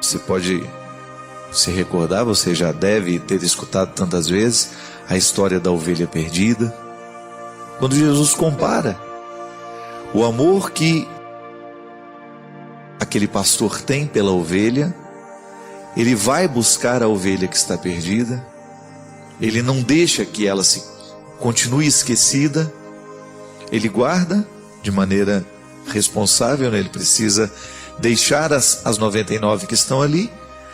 Você pode se recordar, você já deve ter escutado tantas vezes a história da ovelha perdida. Quando Jesus compara o amor que aquele pastor tem pela ovelha, ele vai buscar a ovelha que está perdida, ele não deixa que ela continue esquecida, ele guarda de maneira responsável, né? Ele precisa deixar as 99 que estão ali.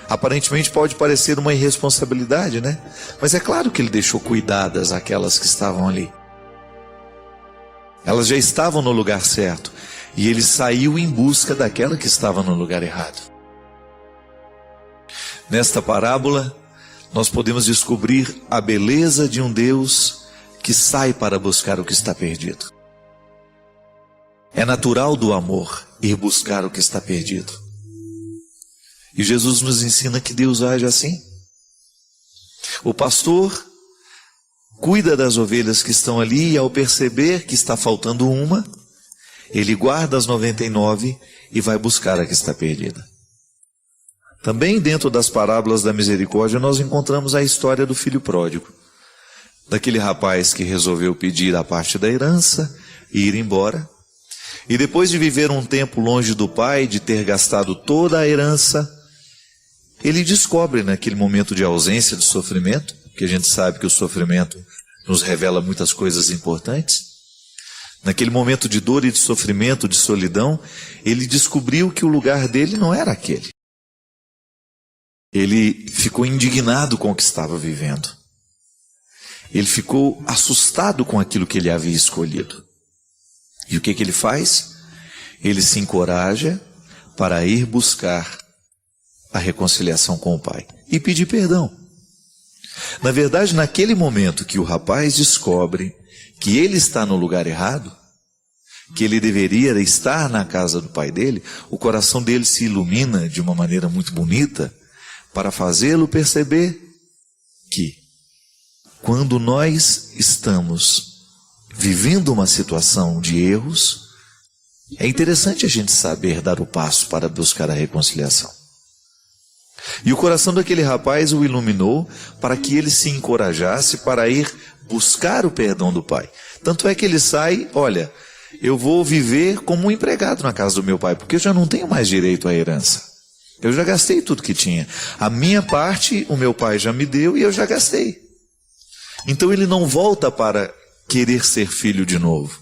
Aparentemente pode parecer uma irresponsabilidade, né? Mas é claro que ele deixou cuidadas aquelas que estavam ali. Elas já estavam no lugar certo, e ele saiu em busca daquela que estava no lugar errado. Nesta parábola, nós podemos descobrir a beleza de um Deus que sai para buscar o que está perdido. É natural do amor ir buscar o que está perdido. E Jesus nos ensina que Deus age assim. O pastor cuida das ovelhas que estão ali, e ao perceber que está faltando uma, ele guarda as 99 e vai buscar a que está perdida. Também dentro das parábolas da misericórdia nós encontramos a história do filho pródigo, daquele rapaz que resolveu pedir a parte da herança e ir embora. E depois de viver um tempo longe do pai, de ter gastado toda a herança, ele descobre naquele momento de ausência, de sofrimento, que a gente sabe que o sofrimento nos revela muitas coisas importantes. Naquele momento de dor e de sofrimento, de solidão, ele descobriu que o lugar dele não era aquele. Ele ficou indignado com o que estava vivendo. Ele ficou assustado com aquilo que ele havia escolhido. E o que ele faz? Ele se encoraja para ir buscar a reconciliação com o pai e pedir perdão. Na verdade, naquele momento que o rapaz descobre que ele está no lugar errado, que ele deveria estar na casa do pai dele, o coração dele se ilumina de uma maneira muito bonita para fazê-lo perceber que quando nós estamos vivendo uma situação de erros, é interessante a gente saber dar o passo para buscar a reconciliação. E o coração daquele rapaz o iluminou para que ele se encorajasse para ir buscar o perdão do pai. Tanto é que ele sai, olha, eu vou viver como um empregado na casa do meu pai, porque eu já não tenho mais direito à herança. Eu já gastei tudo que tinha. A minha parte, o meu pai já me deu e eu já gastei. Então ele não volta para querer ser filho de novo.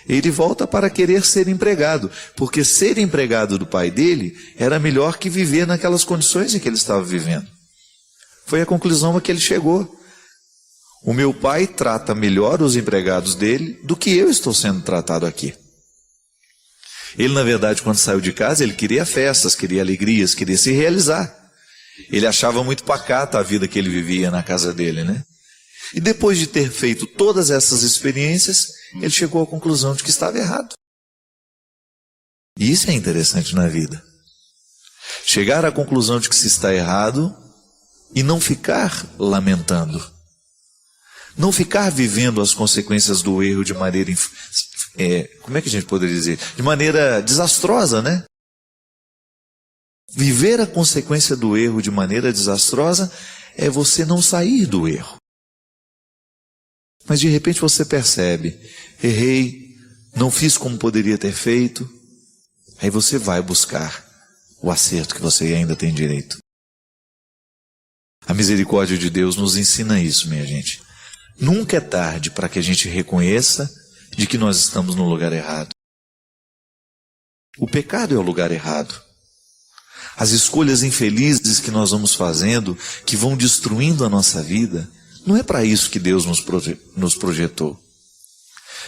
Ele volta para querer ser empregado, porque ser empregado do pai dele era melhor que viver naquelas condições em que ele estava vivendo. Foi a conclusão a que ele chegou. O meu pai trata melhor os empregados dele do que eu estou sendo tratado aqui. Ele, na verdade, quando saiu de casa, ele queria festas, queria alegrias, queria se realizar. Ele achava muito pacata a vida que ele vivia na casa dele, né? E depois de ter feito todas essas experiências, ele chegou à conclusão de que estava errado. E isso é interessante na vida. Chegar à conclusão de que se está errado e não ficar lamentando. Não ficar vivendo as consequências do erro de maneira, como é que a gente poderia dizer? De maneira desastrosa, né? Viver a consequência do erro de maneira desastrosa é você não sair do erro. Mas de repente você percebe, errei, não fiz como poderia ter feito. Aí você vai buscar o acerto que você ainda tem direito. A misericórdia de Deus nos ensina isso, minha gente. Nunca é tarde para que a gente reconheça de que nós estamos no lugar errado. O pecado é o lugar errado. As escolhas infelizes que nós vamos fazendo, que vão destruindo a nossa vida, não é para isso que Deus nos projetou.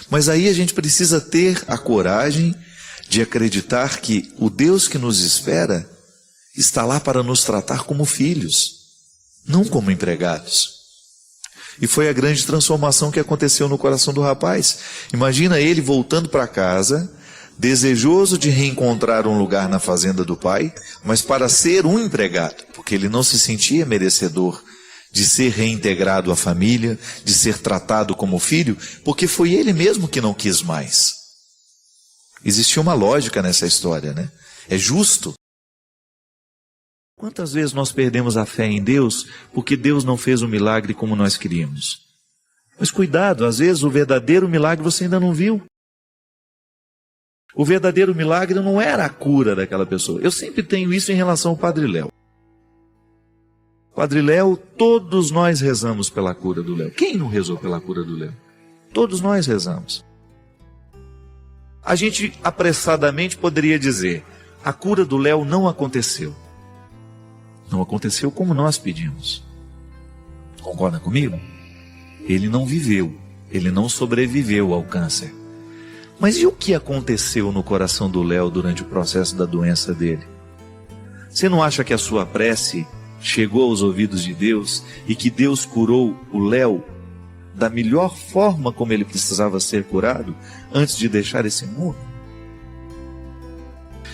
Mas aí a gente precisa ter a coragem de acreditar que o Deus que nos espera está lá para nos tratar como filhos, não como empregados. E foi a grande transformação que aconteceu no coração do rapaz. Imagina ele voltando para casa, desejoso de reencontrar um lugar na fazenda do pai, mas para ser um empregado, porque ele não se sentia merecedor de ser reintegrado à família, de ser tratado como filho, porque foi ele mesmo que não quis mais. Existia uma lógica nessa história, né? É justo. Quantas vezes nós perdemos a fé em Deus porque Deus não fez o milagre como nós queríamos? Mas cuidado, às vezes o verdadeiro milagre você ainda não viu. O verdadeiro milagre não era a cura daquela pessoa. Eu sempre tenho isso em relação ao Padre Léo. Padre Léo, todos nós rezamos pela cura do Léo. Quem não rezou pela cura do Léo? Todos nós rezamos. A gente apressadamente poderia dizer, a cura do Léo não aconteceu. Não aconteceu como nós pedimos. Concorda comigo? Ele não viveu, ele não sobreviveu ao câncer. Mas e o que aconteceu no coração do Léo durante o processo da doença dele? Você não acha que a sua prece chegou aos ouvidos de Deus e que Deus curou o Léo da melhor forma como ele precisava ser curado antes de deixar esse mundo?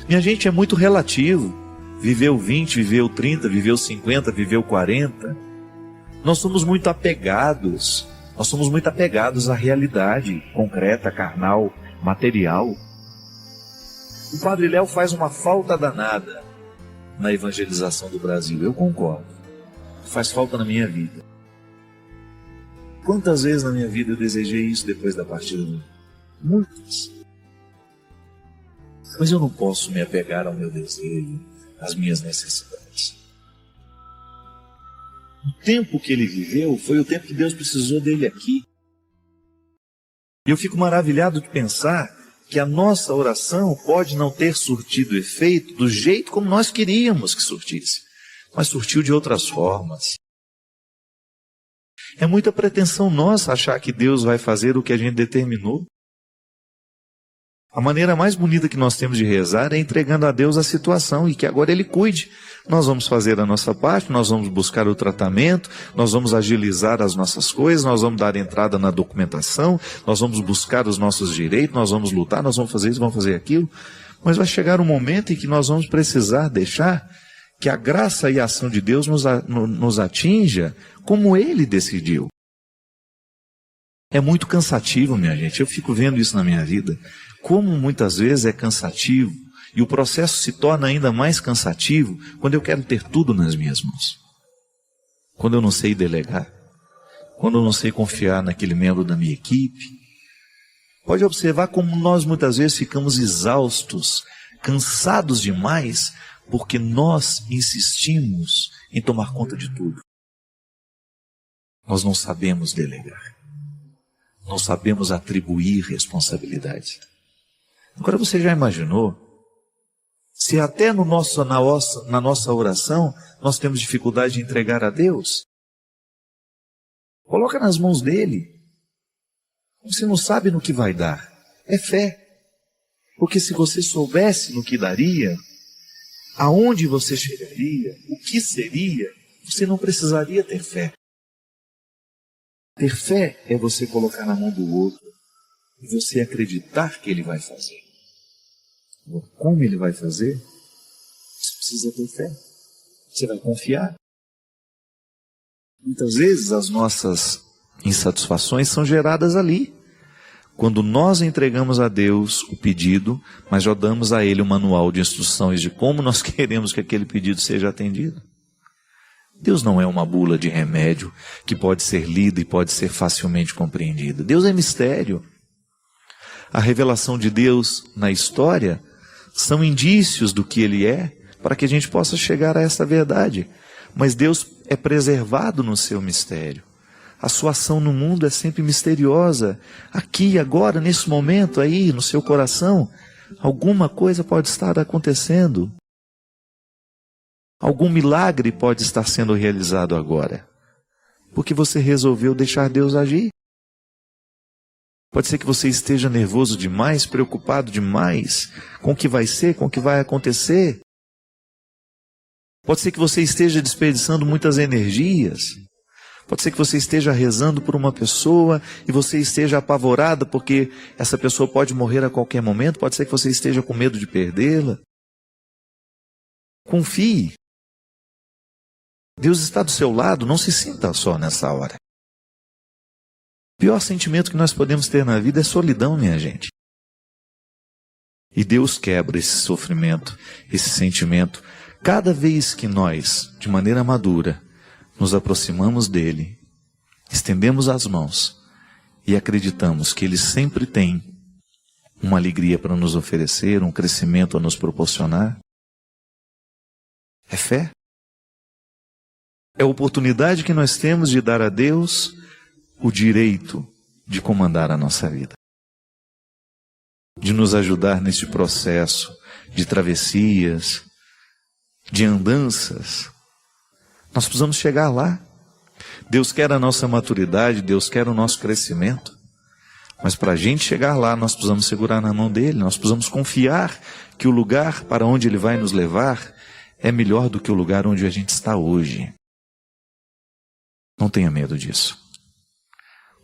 Minha gente, é muito relativo. Viveu 20, viveu 30, viveu 50, viveu 40. Nós somos muito apegados. Nós somos muito apegados à realidade concreta, carnal, material. O Padre Léo faz uma falta danada na evangelização do Brasil, eu concordo. Faz falta na minha vida. Quantas vezes na minha vida eu desejei isso depois da partida dele? Muitas. Mas eu não posso me apegar ao meu desejo, às minhas necessidades. O tempo que ele viveu foi o tempo que Deus precisou dele aqui. E eu fico maravilhado de pensar que a nossa oração pode não ter surtido efeito do jeito como nós queríamos que surtisse, mas surtiu de outras formas. É muita pretensão nossa achar que Deus vai fazer o que a gente determinou. A maneira mais bonita que nós temos de rezar é entregando a Deus a situação e que agora Ele cuide. Nós vamos fazer a nossa parte, nós vamos buscar o tratamento, nós vamos agilizar as nossas coisas, nós vamos dar entrada na documentação, nós vamos buscar os nossos direitos, nós vamos lutar, nós vamos fazer isso, vamos fazer aquilo. Mas vai chegar um momento em que nós vamos precisar deixar que a graça e a ação de Deus nos atinja como Ele decidiu. É muito cansativo, minha gente. Eu fico vendo isso na minha vida. Como muitas vezes é cansativo. E o processo se torna ainda mais cansativo quando eu quero ter tudo nas minhas mãos. Quando eu não sei delegar. Quando eu não sei confiar naquele membro da minha equipe. Pode observar como nós muitas vezes ficamos exaustos, cansados demais, porque nós insistimos em tomar conta de tudo. Nós não sabemos delegar. Não sabemos atribuir responsabilidades. Agora você já imaginou? Se até na nossa oração nós temos dificuldade de entregar a Deus, coloca nas mãos dele. Você não sabe no que vai dar. É fé. Porque se você soubesse no que daria, aonde você chegaria, o que seria, você não precisaria ter fé. Ter fé é você colocar na mão do outro e você acreditar que ele vai fazer. Como ele vai fazer? Você precisa ter fé. Você vai confiar. Muitas vezes as nossas insatisfações são geradas ali. Quando nós entregamos a Deus o pedido, mas já damos a Ele o manual de instruções de como nós queremos que aquele pedido seja atendido. Deus não é uma bula de remédio que pode ser lida e pode ser facilmente compreendida. Deus é mistério. A revelação de Deus na história são indícios do que Ele é, para que a gente possa chegar a essa verdade. Mas Deus é preservado no seu mistério. A sua ação no mundo é sempre misteriosa. Aqui, agora, nesse momento aí, no seu coração, alguma coisa pode estar acontecendo. Algum milagre pode estar sendo realizado agora, porque você resolveu deixar Deus agir. Pode ser que você esteja nervoso demais, preocupado demais com o que vai ser, com o que vai acontecer. Pode ser que você esteja desperdiçando muitas energias. Pode ser que você esteja rezando por uma pessoa e você esteja apavorado porque essa pessoa pode morrer a qualquer momento. Pode ser que você esteja com medo de perdê-la. Confie. Deus está do seu lado, não se sinta só nessa hora. O pior sentimento que nós podemos ter na vida é solidão, minha gente. E Deus quebra esse sofrimento, esse sentimento, Cada vez que nós, de maneira madura, nos aproximamos dele, estendemos as mãos e acreditamos que ele sempre tem uma alegria para nos oferecer, um crescimento a nos proporcionar, é fé. É a oportunidade que nós temos de dar a Deus o direito de comandar a nossa vida, de nos ajudar neste processo de travessias, de andanças. Nós precisamos chegar lá. Deus quer a nossa maturidade, Deus quer o nosso crescimento. Mas para a gente chegar lá, nós precisamos segurar na mão dele, nós precisamos confiar que o lugar para onde ele vai nos levar é melhor do que o lugar onde a gente está hoje. Não tenha medo disso.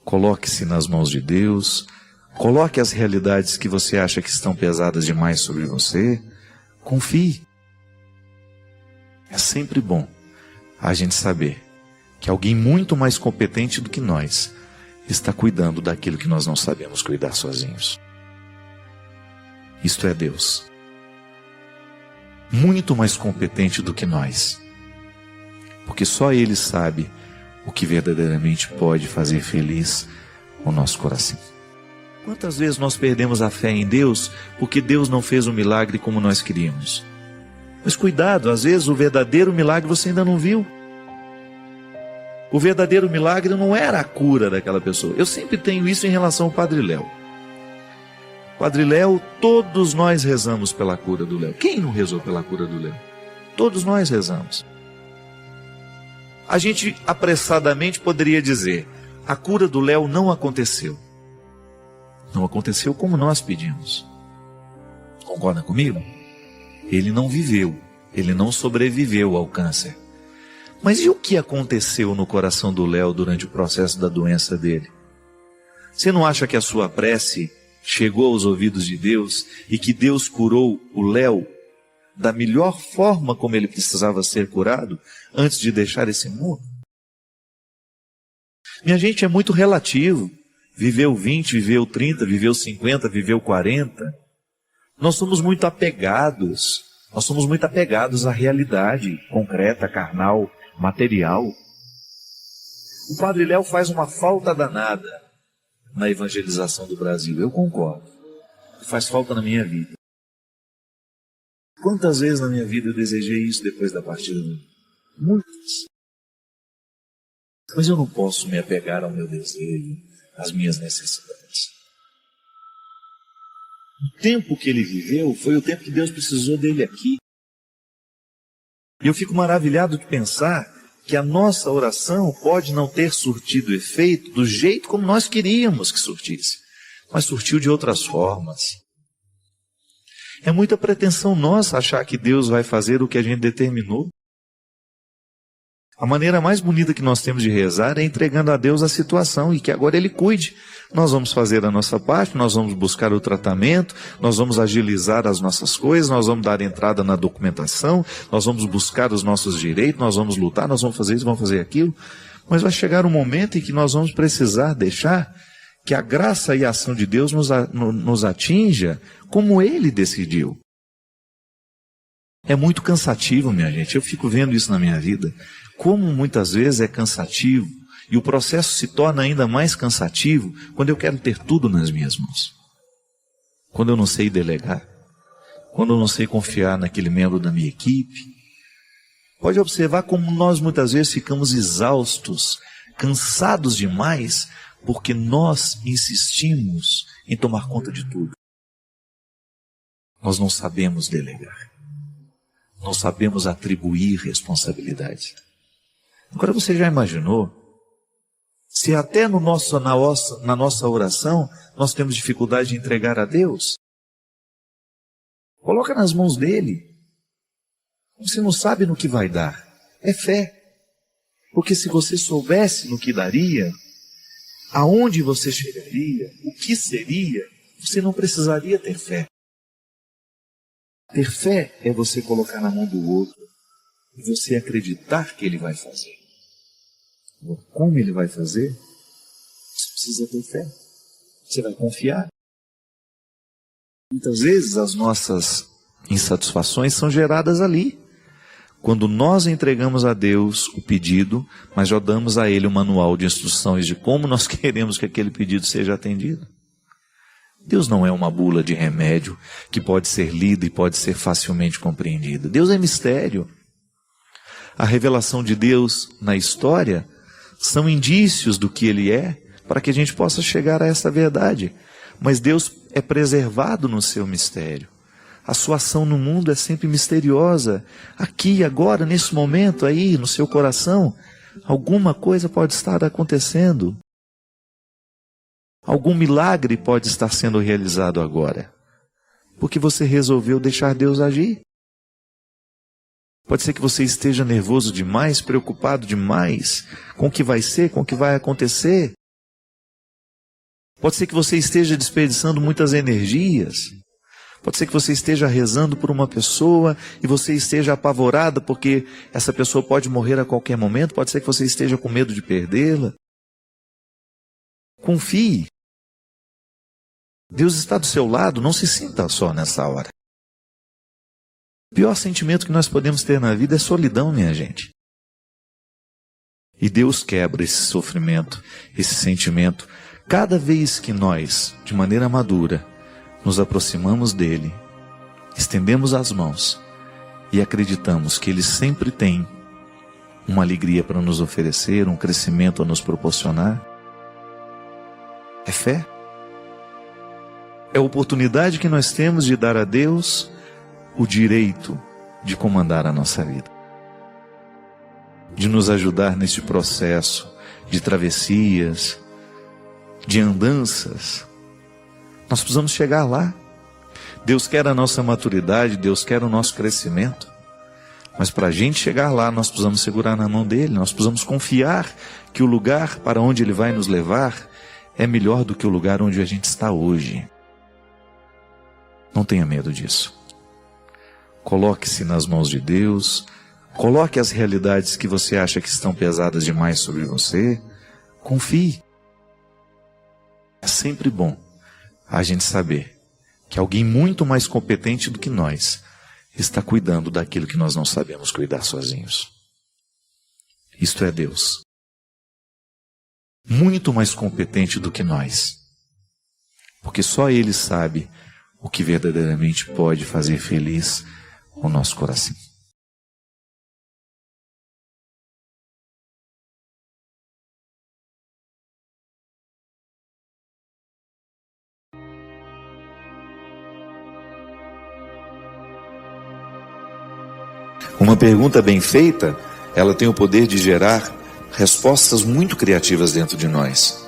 Coloque-se nas mãos de Deus, coloque as realidades que você acha que estão pesadas demais sobre você, confie. É sempre bom a gente saber que alguém muito mais competente do que nós está cuidando daquilo que nós não sabemos cuidar sozinhos. Isto é Deus. Muito mais competente do que nós. Porque só Ele sabe o que verdadeiramente pode fazer feliz o nosso coração. Quantas vezes nós perdemos a fé em Deus porque Deus não fez o milagre como nós queríamos? Mas cuidado, às vezes o verdadeiro milagre você ainda não viu. O verdadeiro milagre não era a cura daquela pessoa. Eu sempre tenho isso em relação ao Padre Léo. Padre Léo, todos nós rezamos pela cura do Léo. Quem não rezou pela cura do Léo? Todos nós rezamos. A gente apressadamente poderia dizer, a cura do Léo não aconteceu. Não aconteceu como nós pedimos. Concorda comigo? Ele não viveu, ele não sobreviveu ao câncer. Mas e o que aconteceu no coração do Léo durante o processo da doença dele? Você não acha que a sua prece chegou aos ouvidos de Deus e que Deus curou o Léo da melhor forma como ele precisava ser curado antes de deixar esse mundo? Minha gente, é muito relativo. Viveu 20, viveu 30, viveu 50, viveu 40. Nós somos muito apegados. Nós somos muito apegados à realidade concreta, carnal, material. O Padre Léo faz uma falta danada na evangelização do Brasil. Eu concordo. Faz falta na minha vida. Quantas vezes na minha vida eu desejei isso depois da partida dele? Muitas. Mas eu não posso me apegar ao meu desejo, às minhas necessidades. O tempo que ele viveu foi o tempo que Deus precisou dele aqui. E eu fico maravilhado de pensar que a nossa oração pode não ter surtido efeito do jeito como nós queríamos que surtisse, mas surtiu de outras formas. É muita pretensão nossa achar que Deus vai fazer o que a gente determinou. A maneira mais bonita que nós temos de rezar é entregando a Deus a situação e que agora Ele cuide. Nós vamos fazer a nossa parte, nós vamos buscar o tratamento, nós vamos agilizar as nossas coisas, nós vamos dar entrada na documentação, nós vamos buscar os nossos direitos, nós vamos lutar, nós vamos fazer isso, vamos fazer aquilo. Mas vai chegar um momento em que nós vamos precisar deixar que a graça e a ação de Deus nos atinja como Ele decidiu. É muito cansativo, minha gente. Eu fico vendo isso na minha vida. Como muitas vezes é cansativo. E o processo se torna ainda mais cansativo quando eu quero ter tudo nas minhas mãos. Quando eu não sei delegar. Quando eu não sei confiar naquele membro da minha equipe. Pode observar como nós muitas vezes ficamos exaustos, cansados demais, porque nós insistimos em tomar conta de tudo. Nós não sabemos delegar. Não sabemos atribuir responsabilidade. Agora você já imaginou? Se até na nossa oração nós temos dificuldade de entregar a Deus, coloca nas mãos dele. Você não sabe no que vai dar. É fé. Porque se você soubesse no que daria, aonde você chegaria, o que seria, você não precisaria ter fé. Ter fé é você colocar na mão do outro e você acreditar que ele vai fazer. Como ele vai fazer? Você precisa ter fé. Você vai confiar. Muitas vezes as nossas insatisfações são geradas ali. quando nós entregamos a Deus o pedido, mas já damos a Ele o manual de instruções de como nós queremos que aquele pedido seja atendido. Deus não é uma bula de remédio que pode ser lida e pode ser facilmente compreendida. Deus é mistério. A revelação de Deus na história são indícios do que Ele é, para que a gente possa chegar a essa verdade. Mas Deus é preservado no seu mistério. A sua ação no mundo é sempre misteriosa. Aqui, agora, nesse momento, aí, no seu coração, alguma coisa pode estar acontecendo. Algum milagre pode estar sendo realizado agora. Porque você resolveu deixar Deus agir. Pode ser que você esteja nervoso demais, preocupado demais com o que vai ser, com o que vai acontecer. Pode ser que você esteja desperdiçando muitas energias. Pode ser que você esteja rezando por uma pessoa e você esteja apavorada porque essa pessoa pode morrer a qualquer momento. Pode ser que você esteja com medo de perdê-la. Confie. Deus está do seu lado, não se sinta só nessa hora. O pior sentimento que nós podemos ter na vida é solidão, minha gente. E Deus quebra esse sofrimento, esse sentimento, cada vez que nós, de maneira madura, nos aproximamos dele, estendemos as mãos e acreditamos que ele sempre tem uma alegria para nos oferecer, um crescimento a nos proporcionar. É fé. É a oportunidade que nós temos de dar a Deus o direito de comandar a nossa vida, de nos ajudar neste processo de travessias, de andanças. Nós precisamos chegar lá. Deus quer a nossa maturidade, Deus quer o nosso crescimento. Mas para a gente chegar lá, nós precisamos segurar na mão dele, nós precisamos confiar que o lugar para onde ele vai nos levar é melhor do que o lugar onde a gente está hoje. Não tenha medo disso. Coloque-se nas mãos de Deus, coloque as realidades que você acha que estão pesadas demais sobre você, confie. É sempre bom a gente saber que alguém muito mais competente do que nós está cuidando daquilo que nós não sabemos cuidar sozinhos. Isto é Deus. Muito mais competente do que nós. Porque só Ele sabe o que verdadeiramente pode fazer feliz o nosso coração. Uma pergunta bem feita, ela tem o poder de gerar respostas muito criativas dentro de nós.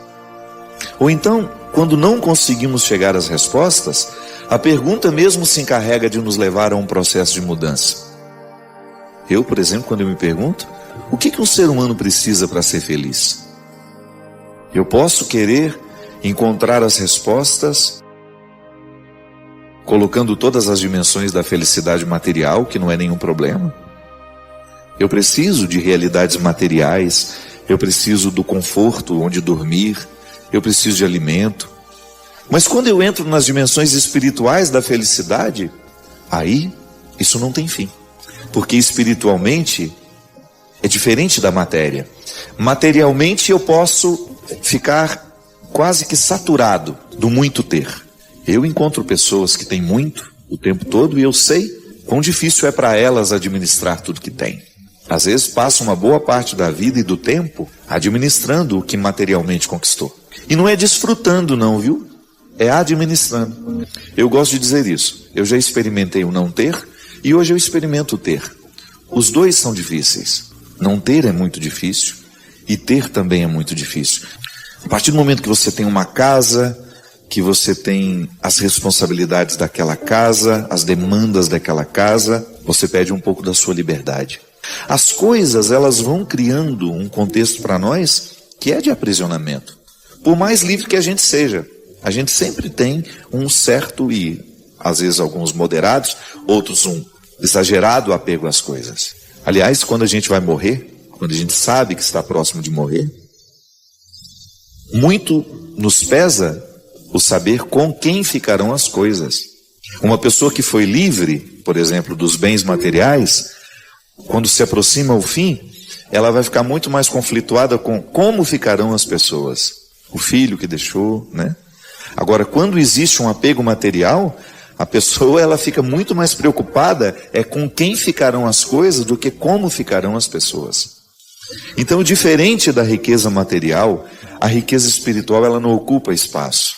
Ou então, quando não conseguimos chegar às respostas, a pergunta mesmo se encarrega de nos levar a um processo de mudança. Eu, por exemplo, quando eu me pergunto, o que um ser humano precisa para ser feliz? Eu posso querer encontrar as respostas colocando todas as dimensões da felicidade material, que não é nenhum problema. Eu preciso de realidades materiais, eu preciso do conforto onde dormir, eu preciso de alimento. Mas quando eu entro nas dimensões espirituais da felicidade, aí isso não tem fim. Porque espiritualmente é diferente da matéria. Materialmente eu posso ficar quase que saturado do muito ter. Eu encontro pessoas que têm muito o tempo todo e eu sei quão difícil é para elas administrar tudo que têm. Às vezes passa uma boa parte da vida e do tempo administrando o que materialmente conquistou. E não é desfrutando não, viu? É administrando. Eu gosto de dizer isso. Eu já experimentei o não ter e hoje eu experimento o ter. Os dois são difíceis. Não ter é muito difícil e ter também é muito difícil. A partir do momento que você tem uma casa, que você tem as responsabilidades daquela casa, as demandas daquela casa, você perde um pouco da sua liberdade. As coisas, elas vão criando um contexto para nós que é de aprisionamento. Por mais livre que a gente seja, a gente sempre tem um certo e, às vezes, alguns moderados, outros um exagerado apego às coisas. Aliás, quando a gente vai morrer, quando a gente sabe que está próximo de morrer, muito nos pesa o saber com quem ficarão as coisas. Uma pessoa que foi livre, por exemplo, dos bens materiais, Quando se aproxima o fim, ela vai ficar muito mais conflituada com como ficarão as pessoas. O filho que deixou, né? Agora, quando existe um apego material, a pessoa ela fica muito mais preocupada com quem ficarão as coisas do que como ficarão as pessoas. Então, diferente da riqueza material, a riqueza espiritual ela não ocupa espaço.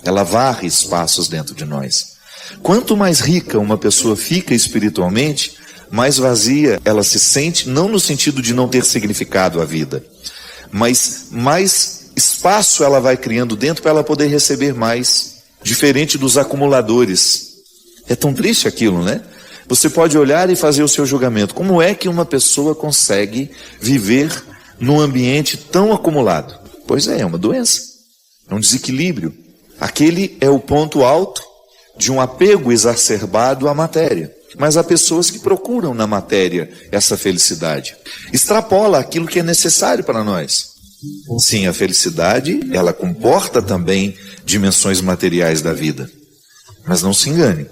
Ela varre espaços dentro de nós. Quanto mais rica uma pessoa fica espiritualmente, mais vazia ela se sente, não no sentido de não ter significado a vida, mas mais espaço ela vai criando dentro para ela poder receber mais, diferente dos acumuladores. É tão triste aquilo, né? Você pode olhar e fazer o seu julgamento. Como é que uma pessoa consegue viver num ambiente tão acumulado? Pois é uma doença, é um desequilíbrio. Aquele é o ponto alto de um apego exacerbado à matéria. Mas há pessoas que procuram na matéria essa felicidade. Extrapola aquilo que é necessário para nós. Sim, a felicidade, ela comporta também dimensões materiais da vida. Mas não se engane.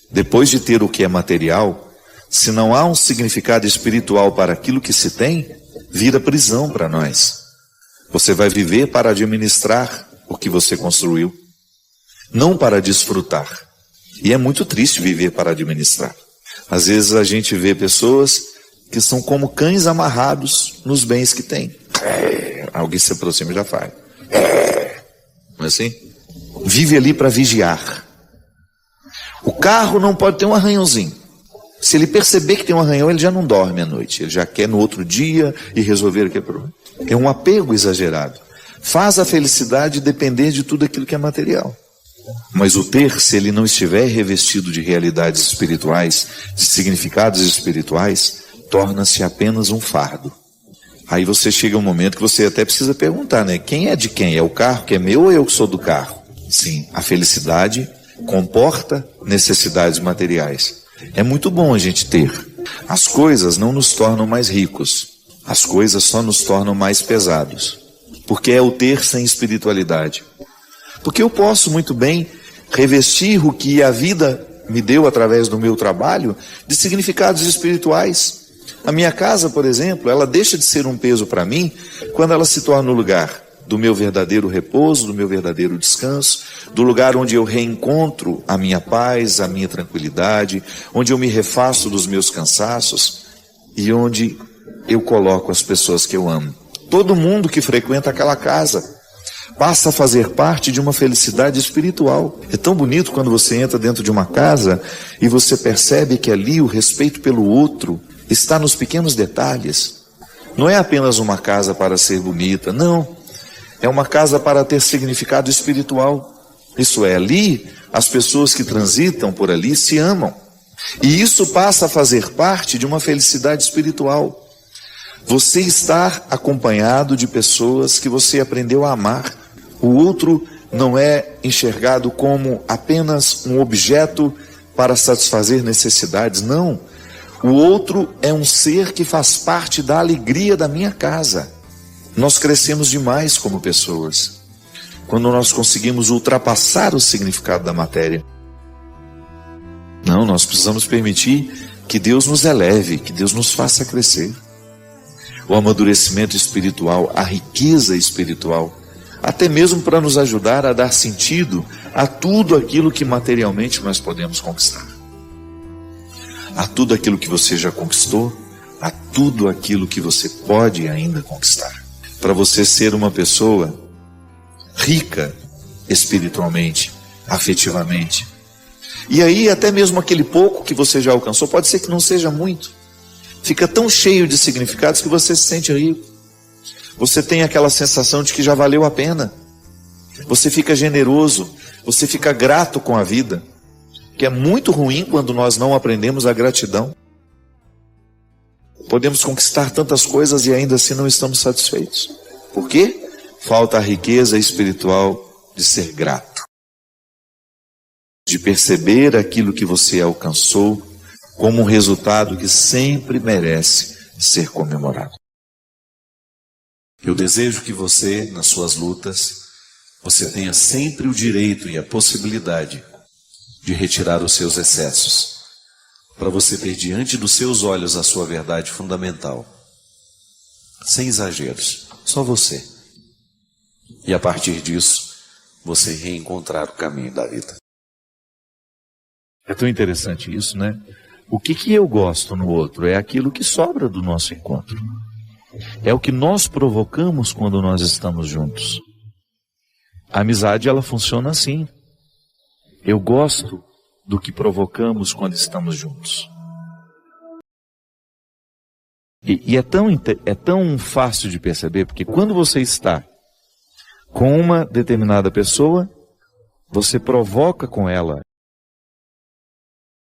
Depois de ter o que é material, se não há um significado espiritual para aquilo que se tem, vira prisão para nós. Você vai viver para administrar o que você construiu, não para desfrutar. E é muito triste viver para administrar. Às vezes a gente vê pessoas que são como cães amarrados nos bens que têm. Alguém se aproxima e já faz. Não é assim? Vive ali para vigiar. O carro não pode ter um arranhãozinho. Se ele perceber que tem um arranhão, ele já não dorme à noite. Ele já quer no outro dia e resolver aquele problema. É um apego exagerado. Faz a felicidade depender de tudo aquilo que é material. Mas o ter, se ele não estiver revestido de realidades espirituais, de significados espirituais, torna-se apenas um fardo. Aí você chega um momento que você até precisa perguntar, né? Quem é de quem? É o carro que é meu ou eu que sou do carro? Sim, a felicidade comporta necessidades materiais. É muito bom a gente ter. As coisas não nos tornam mais ricos. As coisas só nos tornam mais pesados. Porque é o ter sem espiritualidade. Porque eu posso muito bem revestir o que a vida me deu através do meu trabalho de significados espirituais. A minha casa, por exemplo, ela deixa de ser um peso para mim quando ela se torna o lugar do meu verdadeiro repouso, do meu verdadeiro descanso, do lugar onde eu reencontro a minha paz, a minha tranquilidade, onde eu me refaço dos meus cansaços e onde eu coloco as pessoas que eu amo. Todo mundo que frequenta aquela casa passa a fazer parte de uma felicidade espiritual. É tão bonito quando você entra dentro de uma casa e você percebe que ali o respeito pelo outro está nos pequenos detalhes. Não é apenas uma casa para ser bonita, não. É uma casa para ter significado espiritual. Isso é, ali as pessoas que transitam por ali se amam. E isso passa a fazer parte de uma felicidade espiritual. Você estar acompanhado de pessoas que você aprendeu a amar. O outro não é enxergado como apenas um objeto para satisfazer necessidades, não. O outro é um ser que faz parte da alegria da minha casa. Nós crescemos demais como pessoas, quando nós conseguimos ultrapassar o significado da matéria. Não, nós precisamos permitir que Deus nos eleve, que Deus nos faça crescer. O amadurecimento espiritual, a riqueza espiritual, até mesmo para nos ajudar a dar sentido a tudo aquilo que materialmente nós podemos conquistar. A tudo aquilo que você já conquistou, a tudo aquilo que você pode ainda conquistar. Para você ser uma pessoa rica espiritualmente, afetivamente. E aí até mesmo aquele pouco que você já alcançou, pode ser que não seja muito. Fica tão cheio de significados que você se sente rico. Você tem aquela sensação de que já valeu a pena. Você fica generoso, você fica grato com a vida, que é muito ruim quando nós não aprendemos a gratidão. Podemos conquistar tantas coisas e ainda assim não estamos satisfeitos. Por quê? Falta a riqueza espiritual de ser grato. De perceber aquilo que você alcançou como um resultado que sempre merece ser comemorado. Eu desejo que você, nas suas lutas, você tenha sempre o direito e a possibilidade de retirar os seus excessos, para você ter diante dos seus olhos a sua verdade fundamental. Sem exageros, só você. E a partir disso, você reencontrar o caminho da vida. É tão interessante isso, né? O que eu gosto no outro é aquilo que sobra do nosso encontro. É o que nós provocamos quando nós estamos juntos. A amizade, ela funciona assim. Eu gosto do que provocamos quando estamos juntos. E é tão fácil de perceber, porque quando você está com uma determinada pessoa, você provoca com ela.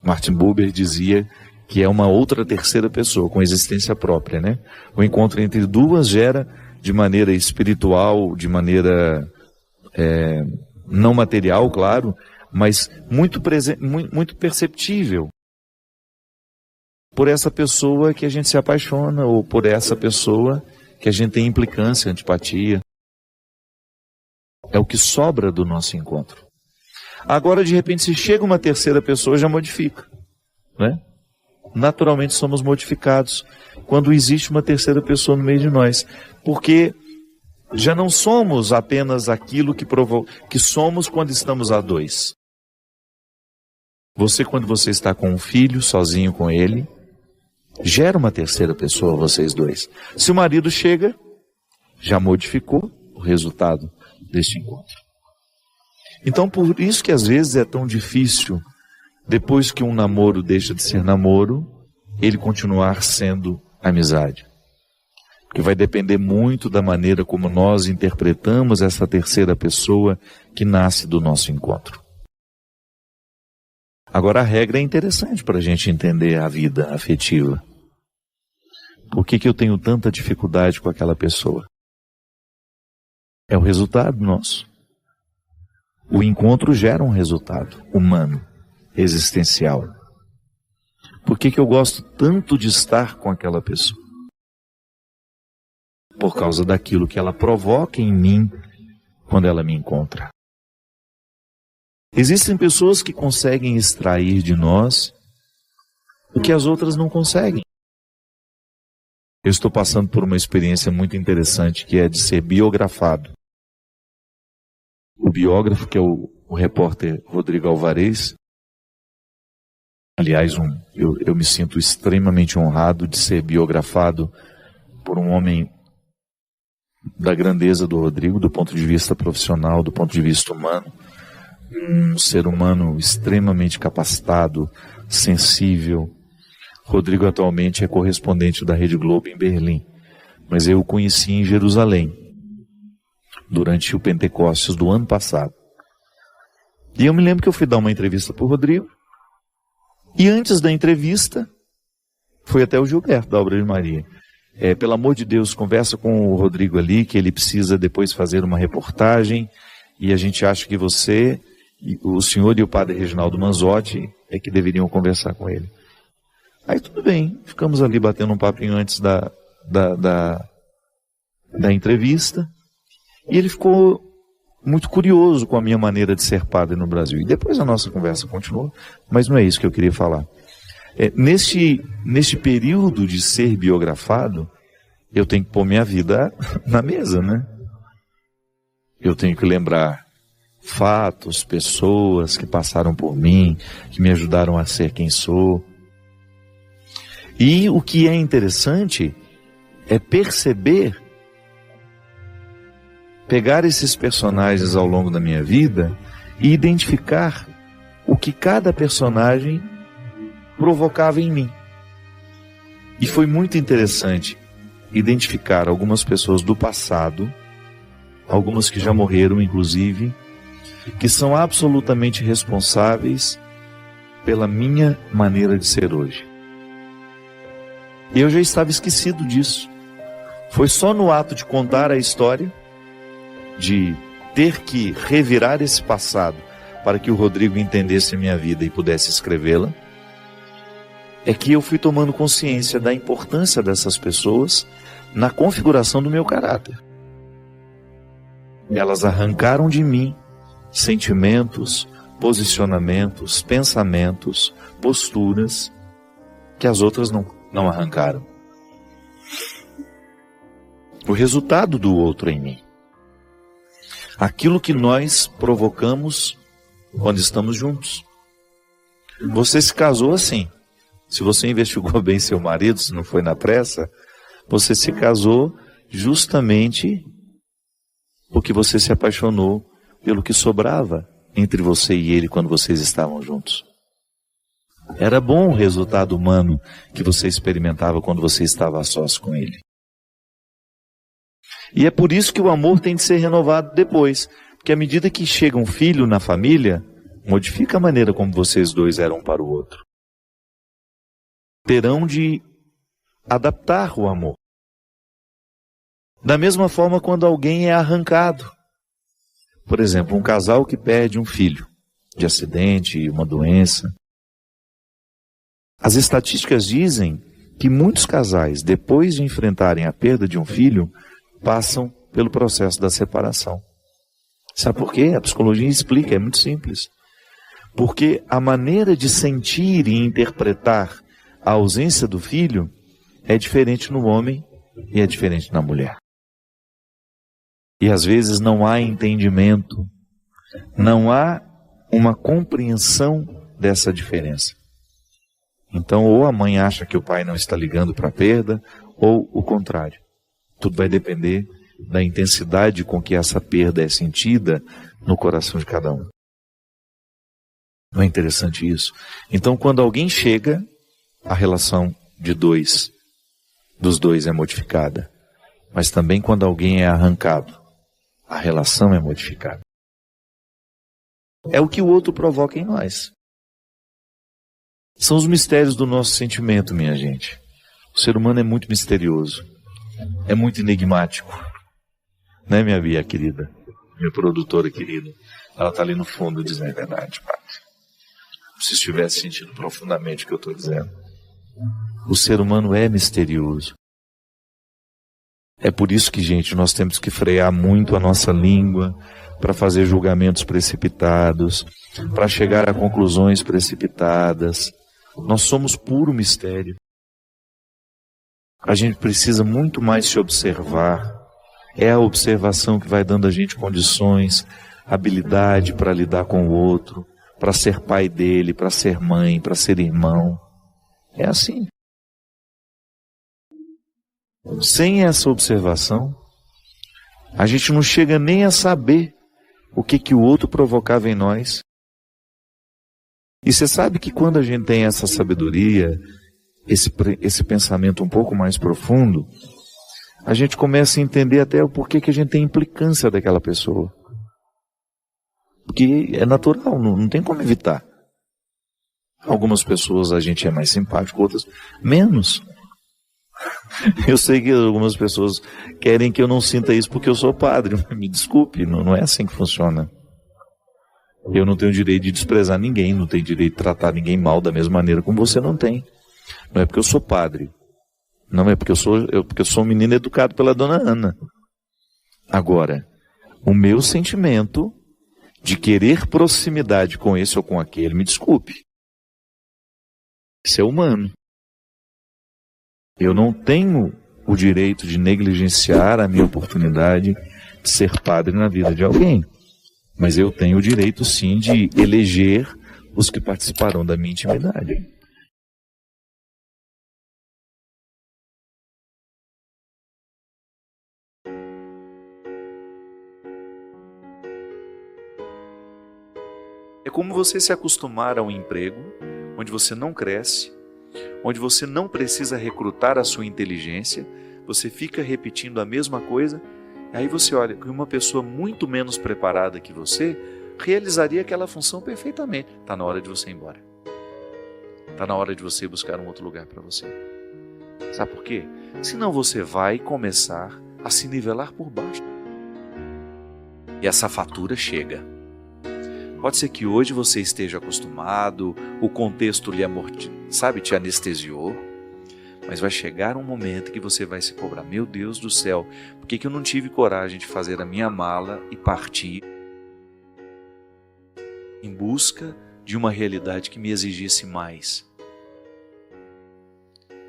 Martin Buber dizia que é uma outra terceira pessoa, com existência própria, né? O encontro entre duas gera de maneira espiritual, de maneira não material, claro, mas muito perceptível por essa pessoa que a gente se apaixona, ou por essa pessoa que a gente tem implicância, antipatia. É o que sobra do nosso encontro. Agora, de repente, se chega uma terceira pessoa, já modifica, né? Naturalmente somos modificados quando existe uma terceira pessoa no meio de nós, porque já não somos apenas aquilo que somos quando estamos a dois. Você, quando você está com um filho, sozinho com ele, gera uma terceira pessoa, vocês dois. Se o marido chega, já modificou o resultado deste encontro. Então, por isso que às vezes é tão difícil, depois que um namoro deixa de ser namoro, ele continuar sendo amizade. Porque vai depender muito da maneira como nós interpretamos essa terceira pessoa que nasce do nosso encontro. Agora, a regra é interessante para a gente entender a vida afetiva. Por que eu tenho tanta dificuldade com aquela pessoa? É o resultado nosso. O encontro gera um resultado humano, existencial. Por que eu gosto tanto de estar com aquela pessoa? Por causa daquilo que ela provoca em mim quando ela me encontra. Existem pessoas que conseguem extrair de nós o que as outras não conseguem. Eu estou passando por uma experiência muito interessante, que é de ser biografado. O biógrafo, que é o repórter Rodrigo Alvarez, aliás, eu me sinto extremamente honrado de ser biografado por um homem da grandeza do Rodrigo, do ponto de vista profissional, do ponto de vista humano. Um ser humano extremamente capacitado, sensível. Rodrigo atualmente é correspondente da Rede Globo em Berlim, mas eu o conheci em Jerusalém, durante o Pentecostes do ano passado. E eu me lembro que eu fui dar uma entrevista para o Rodrigo, e antes da entrevista, fui até o Gilberto, da Obra de Maria. Pelo amor de Deus, conversa com o Rodrigo ali, que ele precisa depois fazer uma reportagem, e a gente acha que você, o senhor e o padre Reginaldo Manzotti é que deveriam conversar com ele. Aí tudo bem, ficamos ali batendo um papinho antes da entrevista, e ele ficou muito curioso com a minha maneira de ser padre no Brasil. E depois a nossa conversa continuou, mas não é isso que eu queria falar. Neste período de ser biografado, eu tenho que pôr minha vida na mesa, né? Eu tenho que lembrar fatos, pessoas que passaram por mim, que me ajudaram a ser quem sou. E o que é interessante é perceber, pegar esses personagens ao longo da minha vida e identificar o que cada personagem provocava em mim. E foi muito interessante identificar algumas pessoas do passado, algumas que já morreram inclusive, que são absolutamente responsáveis pela minha maneira de ser hoje. E eu já estava esquecido disso. Foi só no ato de contar a história, de ter que revirar esse passado para que o Rodrigo entendesse a minha vida e pudesse escrevê-la, é que eu fui tomando consciência da importância dessas pessoas na configuração do meu caráter. Elas arrancaram de mim sentimentos, posicionamentos, pensamentos, posturas que as outras não arrancaram. O resultado do outro em mim. Aquilo que nós provocamos quando estamos juntos. Você se casou assim. Se você investigou bem seu marido, se não foi na pressa, você se casou justamente porque você se apaixonou pelo que sobrava entre você e ele quando vocês estavam juntos. Era bom o resultado humano que você experimentava quando você estava a sós com ele. E é por isso que o amor tem de ser renovado depois. Porque à medida que chega um filho na família, modifica a maneira como vocês dois eram um para o outro. Terão de adaptar o amor. Da mesma forma quando alguém é arrancado. Por exemplo, um casal que perde um filho de acidente, uma doença. As estatísticas dizem que muitos casais, depois de enfrentarem a perda de um filho, passam pelo processo da separação. Sabe por quê? A psicologia explica, é muito simples. Porque a maneira de sentir e interpretar a ausência do filho é diferente no homem e é diferente na mulher. E às vezes não há entendimento, não há uma compreensão dessa diferença. Então, ou a mãe acha que o pai não está ligando para a perda, ou o contrário. Tudo vai depender da intensidade com que essa perda é sentida no coração de cada um. Não é interessante isso? Então, quando alguém chega, a relação dos dois é modificada. Mas também quando alguém é arrancado, a relação é modificada. É o que o outro provoca em nós. São os mistérios do nosso sentimento, minha gente. O ser humano é muito misterioso. É muito enigmático. Né, minha Bia querida? Minha produtora querida. Ela está ali no fundo dizendo a verdade, pai. Se estivesse sentindo profundamente o que eu estou dizendo. O ser humano é misterioso. É por isso que, gente, nós temos que frear muito a nossa língua para fazer julgamentos precipitados, para chegar a conclusões precipitadas. Nós somos puro mistério. A gente precisa muito mais se observar. É a observação que vai dando a gente condições, habilidade para lidar com o outro, para ser pai dele, para ser mãe, para ser irmão. É assim. Sem essa observação, a gente não chega nem a saber o que o outro provocava em nós. E você sabe que quando a gente tem essa sabedoria, esse pensamento um pouco mais profundo, a gente começa a entender até o porquê que a gente tem implicância daquela pessoa. Porque é natural, não tem como evitar. Algumas pessoas a gente é mais simpático, outras menos. Eu sei que algumas pessoas querem que eu não sinta isso porque eu sou padre. Me desculpe, não é assim que funciona. Eu não tenho direito de desprezar ninguém, não tenho direito de tratar ninguém mal da mesma maneira como você não tem. Não é porque eu sou padre. Não é porque eu sou um menino educado pela dona Ana. Agora, o meu sentimento de querer proximidade com esse ou com aquele, me desculpe. Isso é humano. Eu não tenho o direito de negligenciar a minha oportunidade de ser padre na vida de alguém. Mas eu tenho o direito, sim, de eleger os que participarão da minha intimidade. É como você se acostumar a um emprego onde você não cresce, onde você não precisa recrutar a sua inteligência, você fica repetindo a mesma coisa, aí você olha que uma pessoa muito menos preparada que você realizaria aquela função perfeitamente. Está na hora de você ir embora. Está na hora de você buscar um outro lugar para você. Sabe por quê? Senão você vai começar a se nivelar por baixo. E essa fatura chega. Pode ser que hoje você esteja acostumado, o contexto te anestesiou, mas vai chegar um momento que você vai se cobrar. Meu Deus do céu, por que eu não tive coragem de fazer a minha mala e partir em busca de uma realidade que me exigisse mais?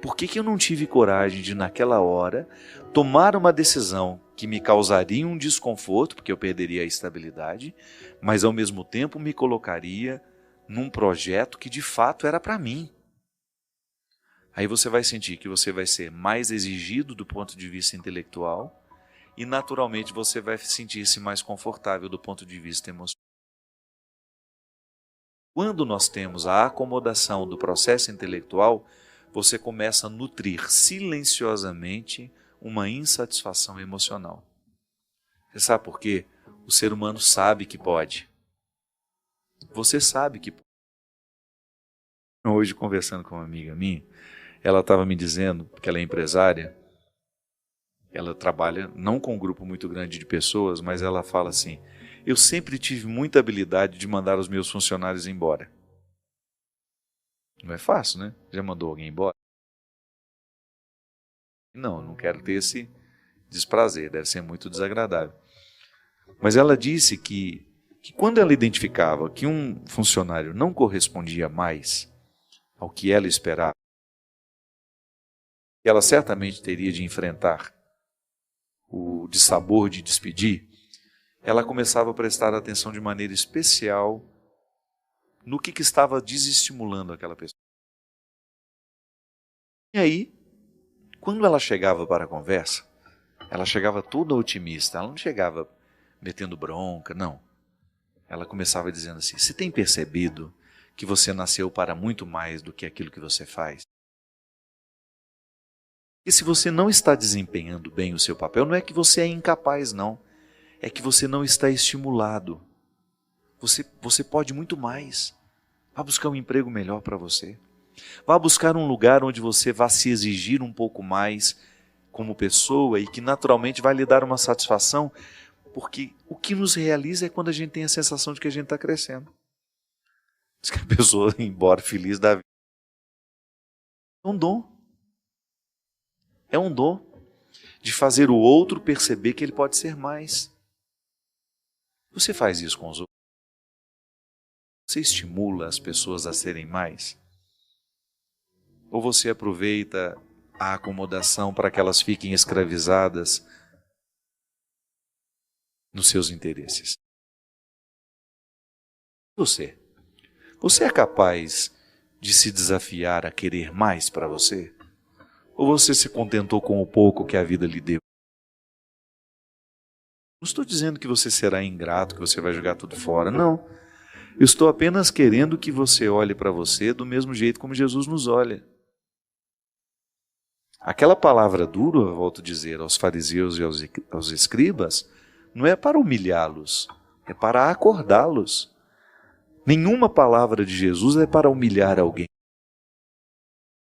por que eu não tive coragem de, naquela hora, tomar uma decisão que me causaria um desconforto, porque eu perderia a estabilidade, mas ao mesmo tempo me colocaria num projeto que de fato era para mim. Aí você vai sentir que você vai ser mais exigido do ponto de vista intelectual e naturalmente você vai sentir-se mais confortável do ponto de vista emocional. Quando nós temos a acomodação do processo intelectual, você começa a nutrir silenciosamente uma insatisfação emocional. Você sabe por quê? O ser humano sabe que pode. Você sabe que pode. Hoje, conversando com uma amiga minha, ela estava me dizendo que ela é empresária, ela trabalha não com um grupo muito grande de pessoas, mas ela fala assim, eu sempre tive muita habilidade de mandar os meus funcionários embora. Não é fácil, né? Já mandou alguém embora? Não quero ter esse desprazer, deve ser muito desagradável. Mas ela disse que quando ela identificava que um funcionário não correspondia mais ao que ela esperava, ela certamente teria de enfrentar o dissabor de despedir, ela começava a prestar atenção de maneira especial no que estava desestimulando aquela pessoa. E aí, quando ela chegava para a conversa, ela chegava toda otimista, ela não chegava metendo bronca, não. Ela começava dizendo assim, você tem percebido que você nasceu para muito mais do que aquilo que você faz? E se você não está desempenhando bem o seu papel, não é que você é incapaz, não. É que você não está estimulado. Você pode muito mais. Vá buscar um emprego melhor para você. Vá buscar um lugar onde você vá se exigir um pouco mais como pessoa e que naturalmente vai lhe dar uma satisfação, porque o que nos realiza é quando a gente tem a sensação de que a gente está crescendo. Diz que a pessoa, embora feliz da vida, é um dom. É um dom de fazer o outro perceber que ele pode ser mais. Você faz isso com os outros? Você estimula as pessoas a serem mais? Ou você aproveita a acomodação para que elas fiquem escravizadas nos seus interesses? Você é capaz de se desafiar a querer mais para você? Ou você se contentou com o pouco que a vida lhe deu? Não estou dizendo que você será ingrato, que você vai jogar tudo fora, não. Eu estou apenas querendo que você olhe para você do mesmo jeito como Jesus nos olha. Aquela palavra dura, eu volto a dizer, aos fariseus e aos escribas, não é para humilhá-los, é para acordá-los. Nenhuma palavra de Jesus é para humilhar alguém,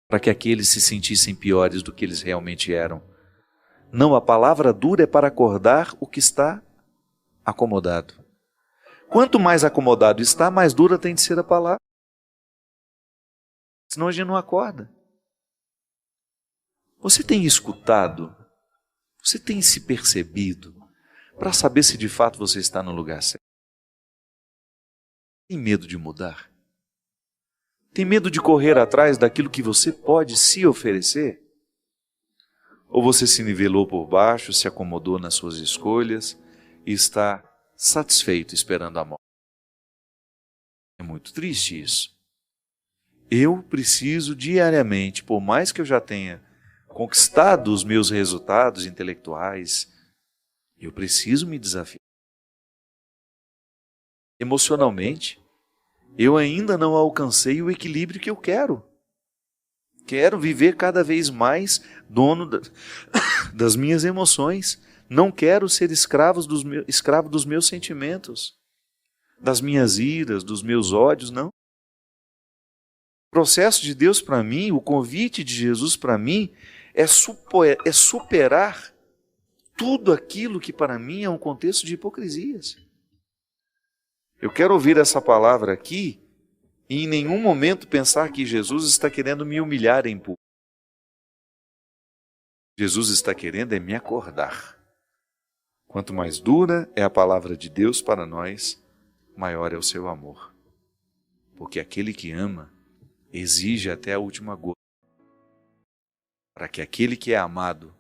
para que aqueles se sentissem piores do que eles realmente eram. Não, a palavra dura é para acordar o que está acomodado. Quanto mais acomodado está, mais dura tem de ser a palavra. Senão a gente não acorda. Você tem escutado? Você tem se percebido para saber se de fato você está no lugar certo? Tem medo de mudar? Tem medo de correr atrás daquilo que você pode se oferecer? Ou você se nivelou por baixo, se acomodou nas suas escolhas e está satisfeito esperando a morte? É muito triste isso. Eu preciso diariamente, por mais que eu já tenha conquistado os meus resultados intelectuais, eu preciso me desafiar. Emocionalmente, eu ainda não alcancei o equilíbrio que eu quero. Quero viver cada vez mais dono das minhas emoções. Não quero ser escravo dos meus sentimentos, das minhas iras, dos meus ódios, não. O processo de Deus para mim, o convite de Jesus para mim, é superar tudo aquilo que para mim é um contexto de hipocrisias. Eu quero ouvir essa palavra aqui e em nenhum momento pensar que Jesus está querendo me humilhar em público. Jesus está querendo é me acordar. Quanto mais dura é a palavra de Deus para nós, maior é o seu amor. Porque aquele que ama exige até a última gota. para que aquele que é amado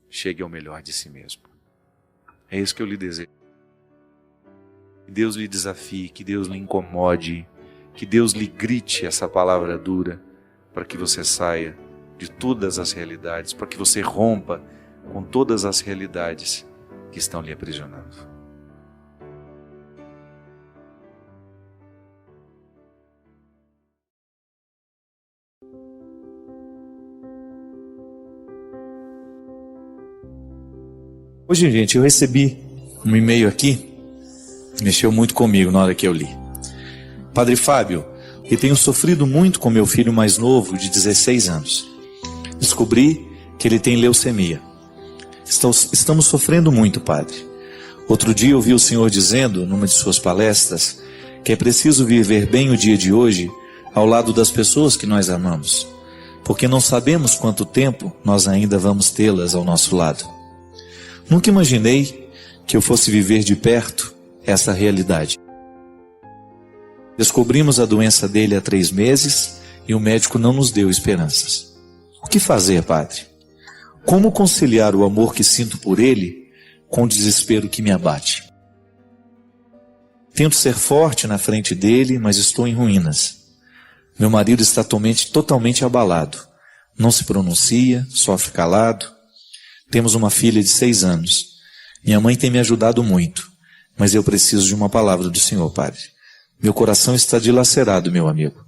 chegue ao melhor de si mesmo. É isso que eu lhe desejo. Que Deus lhe desafie, que Deus lhe incomode, que Deus lhe grite essa palavra dura, para que você saia de todas as realidades, para que você rompa com todas as realidades que estão lhe aprisionando. Hoje, gente, eu recebi um e-mail aqui, mexeu muito comigo na hora que eu li. Padre Fábio, eu tenho sofrido muito com meu filho mais novo, de 16 anos. Descobri que ele tem leucemia. Estamos sofrendo muito, padre. Outro dia ouvi o senhor dizendo, numa de suas palestras, que é preciso viver bem o dia de hoje ao lado das pessoas que nós amamos, porque não sabemos quanto tempo nós ainda vamos tê-las ao nosso lado. Nunca imaginei que eu fosse viver de perto essa realidade. Descobrimos a doença dele há 3 meses e o médico não nos deu esperanças. O que fazer, padre? Como conciliar o amor que sinto por ele com o desespero que me abate? Tento ser forte na frente dele, mas estou em ruínas. Meu marido está totalmente abalado. Não se pronuncia, sofre calado. Temos uma filha de 6 anos. Minha mãe tem me ajudado muito, mas eu preciso de uma palavra do Senhor, padre. Meu coração está dilacerado, meu amigo.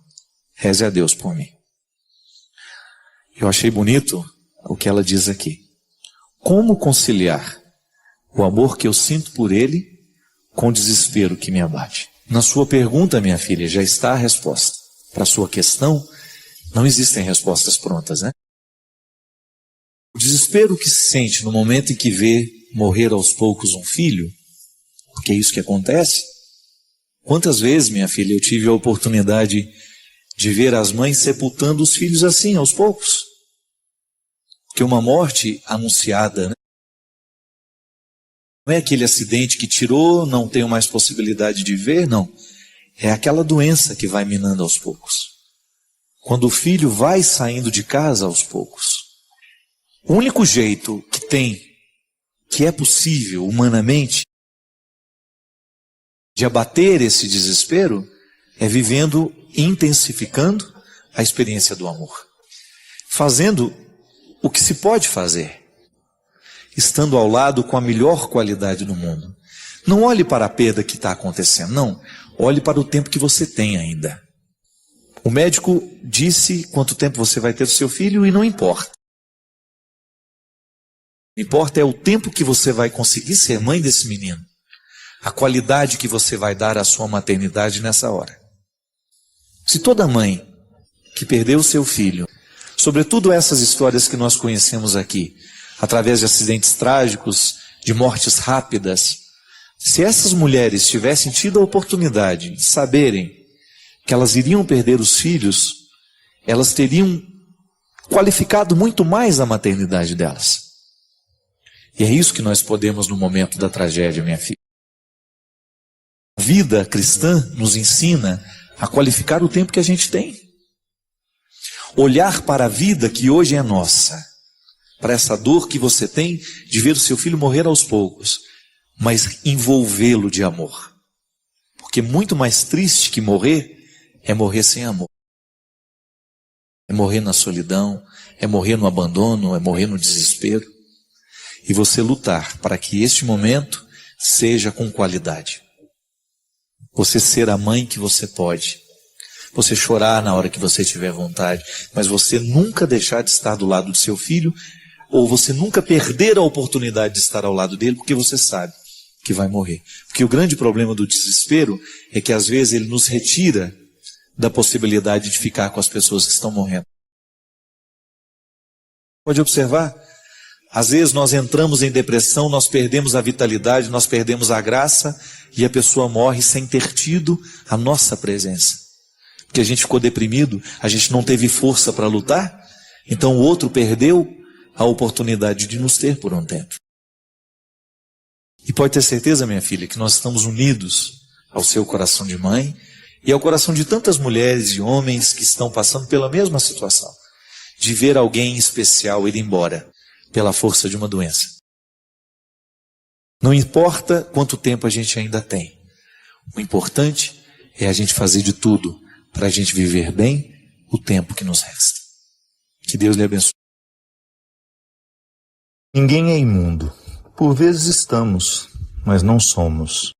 Reze a Deus por mim. Eu achei bonito o que ela diz aqui. Como conciliar o amor que eu sinto por ele com o desespero que me abate? Na sua pergunta, minha filha, já está a resposta. Para a sua questão, não existem respostas prontas, né? O desespero que se sente no momento em que vê morrer aos poucos um filho, porque é isso que acontece. Quantas vezes, minha filha, eu tive a oportunidade de ver as mães sepultando os filhos assim, aos poucos. Porque uma morte anunciada, né? Não é aquele acidente que tirou, não tenho mais possibilidade de ver, não. É aquela doença que vai minando aos poucos. Quando o filho vai saindo de casa aos poucos. O único jeito que é possível humanamente, de abater esse desespero, é vivendo, intensificando a experiência do amor. Fazendo o que se pode fazer. Estando ao lado com a melhor qualidade do mundo. Não olhe para a perda que está acontecendo, não. Olhe para o tempo que você tem ainda. O médico disse quanto tempo você vai ter do seu filho e não importa. O que importa é o tempo que você vai conseguir ser mãe desse menino. A qualidade que você vai dar à sua maternidade nessa hora. Se toda mãe que perdeu o seu filho, sobretudo essas histórias que nós conhecemos aqui, através de acidentes trágicos, de mortes rápidas, se essas mulheres tivessem tido a oportunidade de saberem que elas iriam perder os filhos, elas teriam qualificado muito mais a maternidade delas. E é isso que nós podemos no momento da tragédia, minha filha. A vida cristã nos ensina a qualificar o tempo que a gente tem. Olhar para a vida que hoje é nossa, para essa dor que você tem de ver o seu filho morrer aos poucos, mas envolvê-lo de amor. Porque muito mais triste que morrer é morrer sem amor. É morrer na solidão, é morrer no abandono, é morrer no desespero. E você lutar para que este momento seja com qualidade. Você ser a mãe que você pode. Você chorar na hora que você tiver vontade, mas você nunca deixar de estar do lado do seu filho, ou você nunca perder a oportunidade de estar ao lado dele, porque você sabe que vai morrer. Porque o grande problema do desespero é que às vezes ele nos retira da possibilidade de ficar com as pessoas que estão morrendo. Pode observar, às vezes nós entramos em depressão, nós perdemos a vitalidade, nós perdemos a graça, e a pessoa morre sem ter tido a nossa presença. Porque a gente ficou deprimido, a gente não teve força para lutar, então o outro perdeu a oportunidade de nos ter por um tempo. E pode ter certeza, minha filha, que nós estamos unidos ao seu coração de mãe e ao coração de tantas mulheres e homens que estão passando pela mesma situação. de ver alguém especial ir embora pela força de uma doença. Não importa quanto tempo a gente ainda tem. O importante é a gente fazer de tudo para a gente viver bem o tempo que nos resta. Que Deus lhe abençoe. Ninguém é imundo. Por vezes estamos, mas não somos.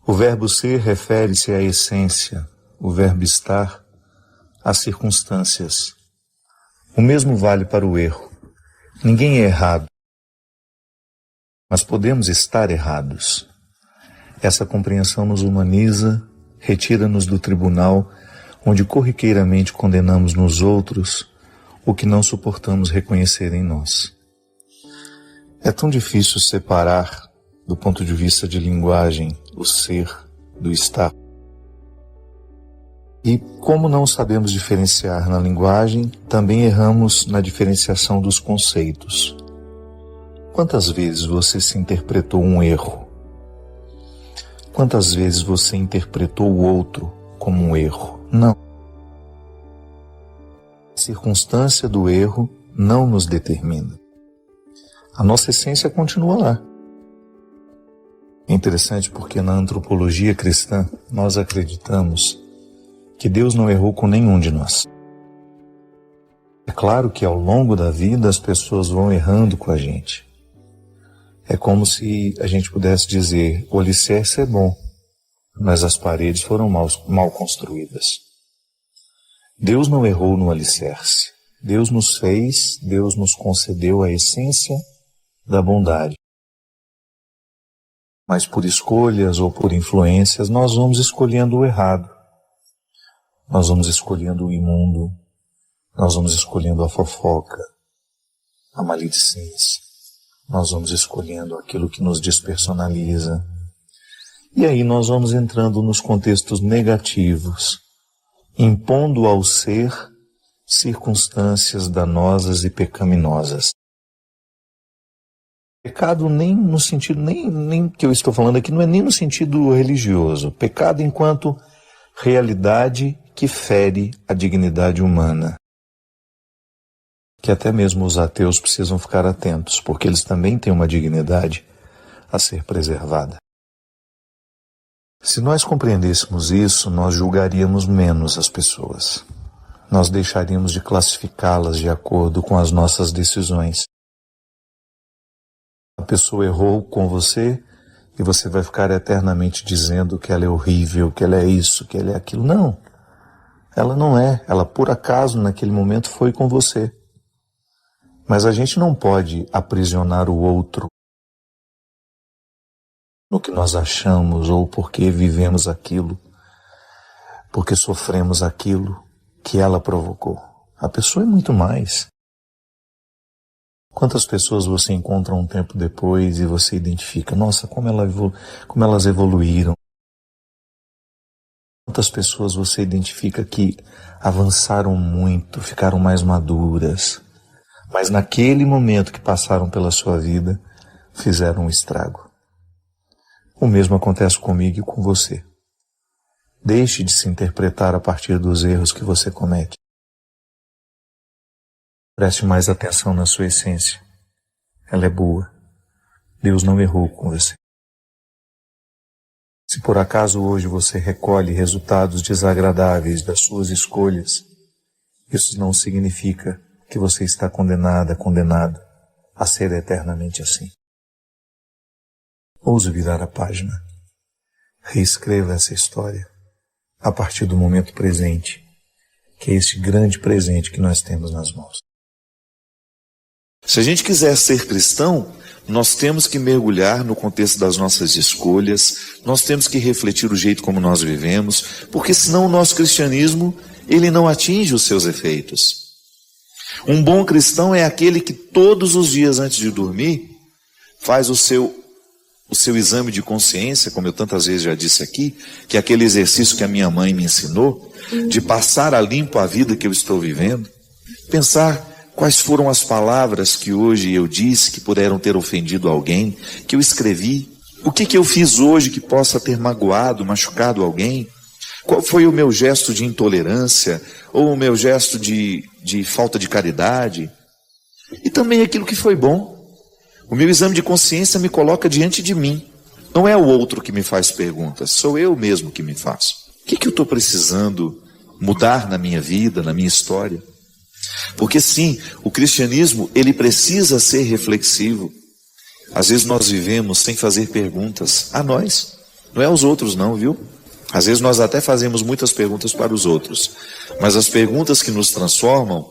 O verbo ser refere-se à essência, o verbo estar às circunstâncias. O mesmo vale para o erro. Ninguém é errado, mas podemos estar errados. Essa compreensão nos humaniza, retira-nos do tribunal, onde corriqueiramente condenamos nos outros o que não suportamos reconhecer em nós. É tão difícil separar, do ponto de vista de linguagem, o ser do estar. E como não sabemos diferenciar na linguagem, também erramos na diferenciação dos conceitos. Quantas vezes você se interpretou um erro? Quantas vezes você interpretou o outro como um erro? Não. A circunstância do erro não nos determina. A nossa essência continua lá. É interessante porque na antropologia cristã nós acreditamos que Deus não errou com nenhum de nós. É claro que ao longo da vida as pessoas vão errando com a gente. É como se a gente pudesse dizer, o alicerce é bom, mas as paredes foram mal construídas. Deus não errou no alicerce. Deus nos fez, Deus nos concedeu a essência da bondade. Mas por escolhas ou por influências, nós vamos escolhendo o errado. Nós vamos escolhendo o imundo. Nós vamos escolhendo a fofoca, a maledicência. Nós vamos escolhendo aquilo que nos despersonaliza. E aí nós vamos entrando nos contextos negativos, impondo ao ser circunstâncias danosas e pecaminosas. Pecado nem no sentido, nem que eu estou falando aqui, não é nem no sentido religioso. Pecado enquanto realidade que fere a dignidade humana. Que até mesmo os ateus precisam ficar atentos, porque eles também têm uma dignidade a ser preservada. Se nós compreendêssemos isso, nós julgaríamos menos as pessoas. Nós deixaríamos de classificá-las de acordo com as nossas decisões. A pessoa errou com você e você vai ficar eternamente dizendo que ela é horrível, que ela é isso, que ela é aquilo. Não, ela não é. Ela por acaso naquele momento foi com você. Mas a gente não pode aprisionar o outro no que nós achamos ou porque vivemos aquilo, porque sofremos aquilo que ela provocou. A pessoa é muito mais. Quantas pessoas você encontra um tempo depois e você identifica, nossa, como elas evoluíram. Quantas pessoas você identifica que avançaram muito, ficaram mais maduras, mas naquele momento que passaram pela sua vida, fizeram um estrago. O mesmo acontece comigo e com você. Deixe de se interpretar a partir dos erros que você comete. Preste mais atenção na sua essência. Ela é boa. Deus não errou com você. Se por acaso hoje você recolhe resultados desagradáveis das suas escolhas, isso não significa que você está condenado a ser eternamente assim. Ouse virar a página. Reescreva essa história a partir do momento presente, que é esse grande presente que nós temos nas mãos. Se a gente quiser ser cristão, nós temos que mergulhar no contexto das nossas escolhas, nós temos que refletir o jeito como nós vivemos, porque senão o nosso cristianismo, ele não atinge os seus efeitos. Um bom cristão é aquele que todos os dias antes de dormir faz o seu exame de consciência, como eu tantas vezes já disse aqui, que é aquele exercício que a minha mãe me ensinou, de passar a limpo a vida que eu estou vivendo, pensar quais foram as palavras que hoje eu disse que puderam ter ofendido alguém, que eu escrevi, o que eu fiz hoje que possa ter magoado, machucado alguém, qual foi o meu gesto de intolerância, ou o meu gesto de de falta de caridade, e também aquilo que foi bom. O meu exame de consciência me coloca diante de mim. Não é o outro que me faz perguntas, sou eu mesmo que me faço. O que eu estou precisando mudar na minha vida, na minha história? Porque sim, o cristianismo, ele precisa ser reflexivo. Às vezes nós vivemos sem fazer perguntas a nós, não é aos outros não, viu? Às vezes nós até fazemos muitas perguntas para os outros, mas as perguntas que nos transformam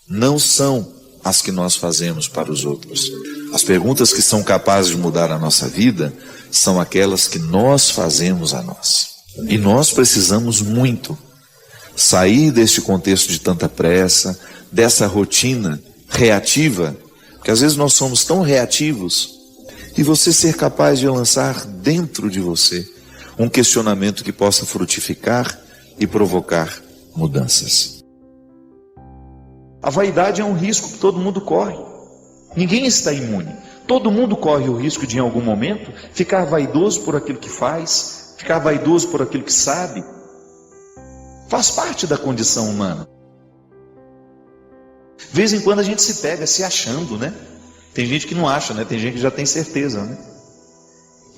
não são as que nós fazemos para os outros. As perguntas que são capazes de mudar a nossa vida são aquelas que nós fazemos a nós. E nós precisamos muito sair deste contexto de tanta pressa, dessa rotina reativa, porque às vezes nós somos tão reativos, e você ser capaz de lançar dentro de você um questionamento que possa frutificar e provocar mudanças. A vaidade é um risco que todo mundo corre. Ninguém está imune. Todo mundo corre o risco de, em algum momento, ficar vaidoso por aquilo que faz, ficar vaidoso por aquilo que sabe. Faz parte da condição humana. De vez em quando a gente se pega se achando, né? Tem gente que não acha, né? Tem gente que já tem certeza, né?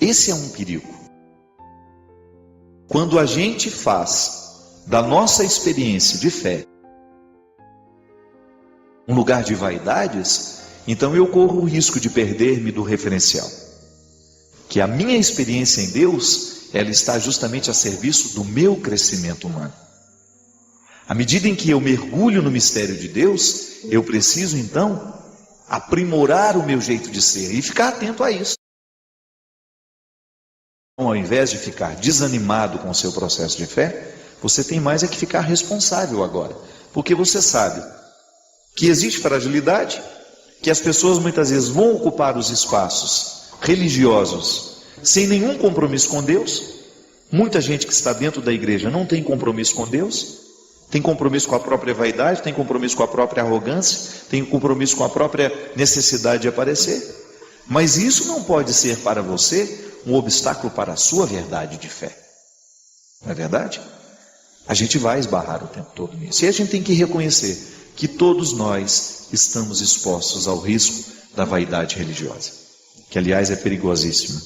Esse é um perigo. Quando a gente faz da nossa experiência de fé um lugar de vaidades, então eu corro o risco de perder-me do referencial. Que a minha experiência em Deus, ela está justamente a serviço do meu crescimento humano. À medida em que eu mergulho no mistério de Deus, eu preciso então aprimorar o meu jeito de ser e ficar atento a isso. Então, ao invés de ficar desanimado com o seu processo de fé, você tem mais é que ficar responsável agora. Porque você sabe que existe fragilidade, que as pessoas muitas vezes vão ocupar os espaços religiosos sem nenhum compromisso com Deus. Muita gente que está dentro da igreja não tem compromisso com Deus, tem compromisso com a própria vaidade, tem compromisso com a própria arrogância, tem compromisso com a própria necessidade de aparecer. Mas isso não pode ser para você um obstáculo para a sua verdade de fé. Não é verdade? A gente vai esbarrar o tempo todo nisso. E a gente tem que reconhecer que todos nós estamos expostos ao risco da vaidade religiosa, que aliás é perigosíssima,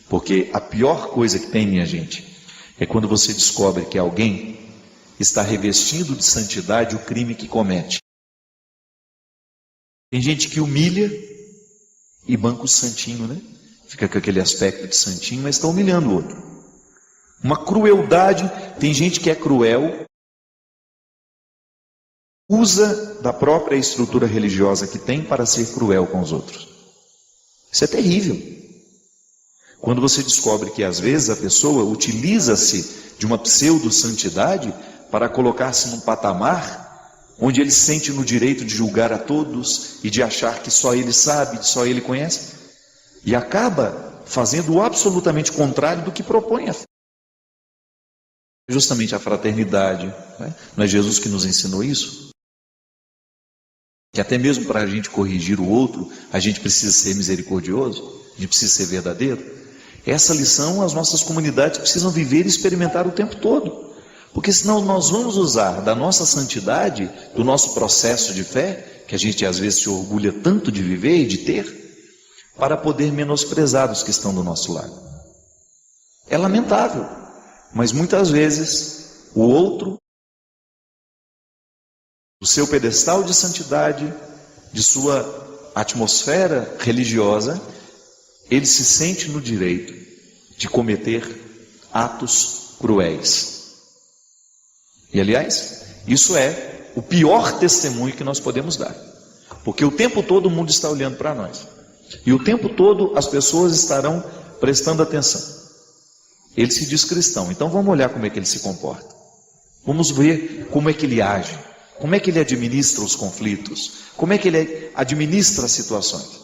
porque a pior coisa que tem, minha gente, é quando você descobre que alguém está revestindo de santidade o crime que comete. Tem gente que humilha e banca o santinho, né? Fica com aquele aspecto de santinho, mas está humilhando o outro. Uma crueldade, tem gente que é cruel, usa da própria estrutura religiosa que tem para ser cruel com os outros. Isso é terrível. Quando você descobre que às vezes a pessoa utiliza-se de uma pseudo-santidade para colocar-se num patamar onde ele se sente no direito de julgar a todos e de achar que só ele sabe, que só ele conhece, e acaba fazendo o absolutamente contrário do que propõe a fé. Justamente a fraternidade, né? Não é Jesus que nos ensinou isso? Que até mesmo para a gente corrigir o outro, a gente precisa ser misericordioso, a gente precisa ser verdadeiro. Essa lição as nossas comunidades precisam viver e experimentar o tempo todo. Porque senão nós vamos usar da nossa santidade, do nosso processo de fé, que a gente às vezes se orgulha tanto de viver e de ter, para poder menosprezar os que estão do nosso lado. É lamentável, mas muitas vezes o outro, do seu pedestal de santidade, de sua atmosfera religiosa, ele se sente no direito de cometer atos cruéis. E aliás, isso é o pior testemunho que nós podemos dar, porque o tempo todo o mundo está olhando para nós, e o tempo todo as pessoas estarão prestando atenção. Ele se diz cristão, então vamos olhar como é que ele se comporta, vamos ver como é que ele age, como é que ele administra os conflitos, como é que ele administra as situações.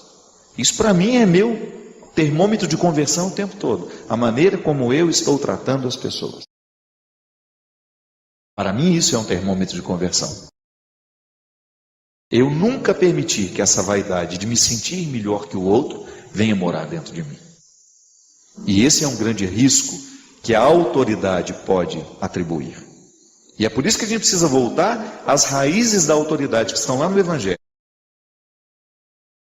Isso para mim é meu termômetro de conversão o tempo todo, a maneira como eu estou tratando as pessoas. Para mim isso é um termômetro de conversão. Eu nunca permiti que essa vaidade de me sentir melhor que o outro venha morar dentro de mim. E esse é um grande risco que a autoridade pode atribuir. E é por isso que a gente precisa voltar às raízes da autoridade que estão lá no Evangelho.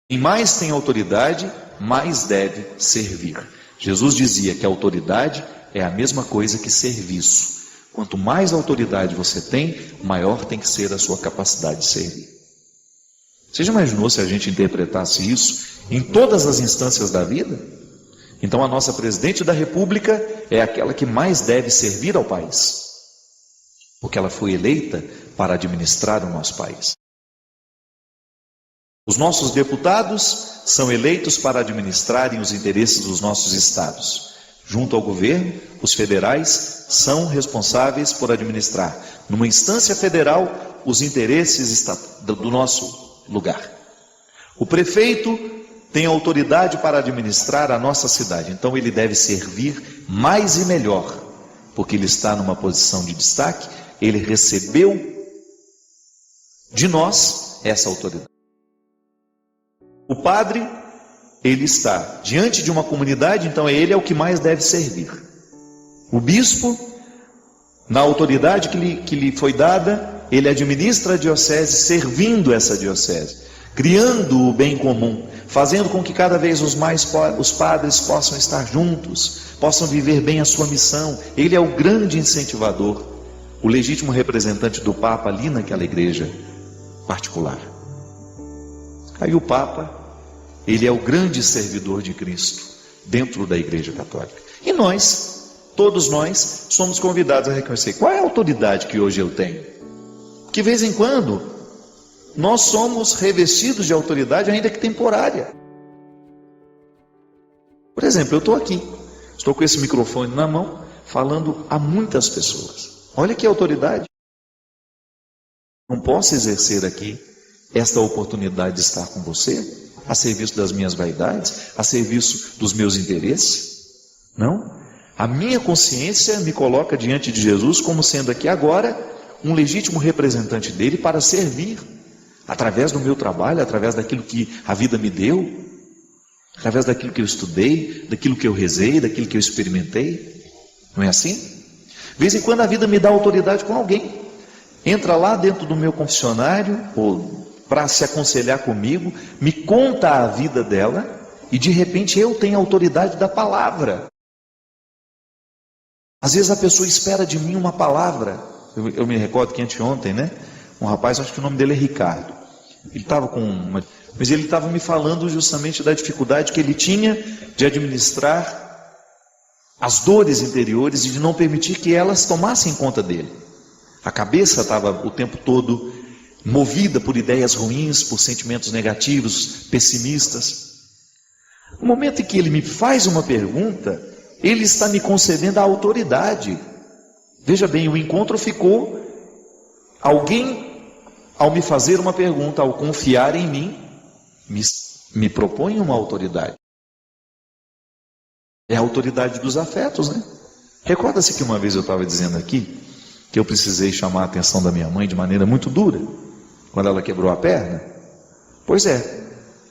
Quem mais tem autoridade, mais deve servir. Jesus dizia que a autoridade é a mesma coisa que serviço. Quanto mais autoridade você tem, maior tem que ser a sua capacidade de servir. Você já imaginou se a gente interpretasse isso em todas as instâncias da vida? Então a nossa presidente da República é aquela que mais deve servir ao país, porque ela foi eleita para administrar o nosso país. Os nossos deputados são eleitos para administrarem os interesses dos nossos estados. Junto ao governo, os federais são responsáveis por administrar, numa instância federal, os interesses do nosso lugar. O prefeito tem autoridade para administrar a nossa cidade, então ele deve servir mais e melhor, porque ele está numa posição de destaque, ele recebeu de nós essa autoridade. O padre, ele está diante de uma comunidade, então ele é o que mais deve servir. O bispo, na autoridade que lhe foi dada, ele administra a diocese, servindo essa diocese, criando o bem comum, fazendo com que cada vez os padres possam estar juntos, possam viver bem a sua missão. Ele é o grande incentivador, o legítimo representante do Papa ali naquela igreja particular. Aí o Papa, ele é o grande servidor de Cristo dentro da Igreja Católica. E nós, todos nós, somos convidados a reconhecer qual é a autoridade que hoje eu tenho. Que de vez em quando nós somos revestidos de autoridade, ainda que temporária. Por exemplo, eu estou com esse microfone na mão, falando a muitas pessoas. Olha que autoridade. Não posso exercer aqui esta oportunidade de estar com você a serviço das minhas vaidades, a serviço dos meus interesses? Não. A minha consciência me coloca diante de Jesus como sendo aqui agora um legítimo representante dele para servir, através do meu trabalho, através daquilo que a vida me deu, através daquilo que eu estudei, daquilo que eu rezei, daquilo que eu experimentei. Não é assim? De vez em quando a vida me dá autoridade com alguém. Entra lá dentro do meu confessionário, ou para se aconselhar comigo, me conta a vida dela, e de repente eu tenho a autoridade da palavra. Às vezes a pessoa espera de mim uma palavra. Eu me recordo que anteontem, um rapaz, acho que o nome dele é Ricardo, ele estava mas ele estava me falando justamente da dificuldade que ele tinha de administrar as dores interiores e de não permitir que elas tomassem conta dele. A cabeça estava o tempo todo movida por ideias ruins, por sentimentos negativos, pessimistas. No momento em que ele me faz uma pergunta, ele está me concedendo a autoridade. Veja bem, o encontro ficou, alguém, ao me fazer uma pergunta, ao confiar em mim, me propõe uma autoridade. É a autoridade dos afetos, Recorda-se que uma vez eu estava dizendo aqui, que eu precisei chamar a atenção da minha mãe de maneira muito dura, quando ela quebrou a perna? Pois é,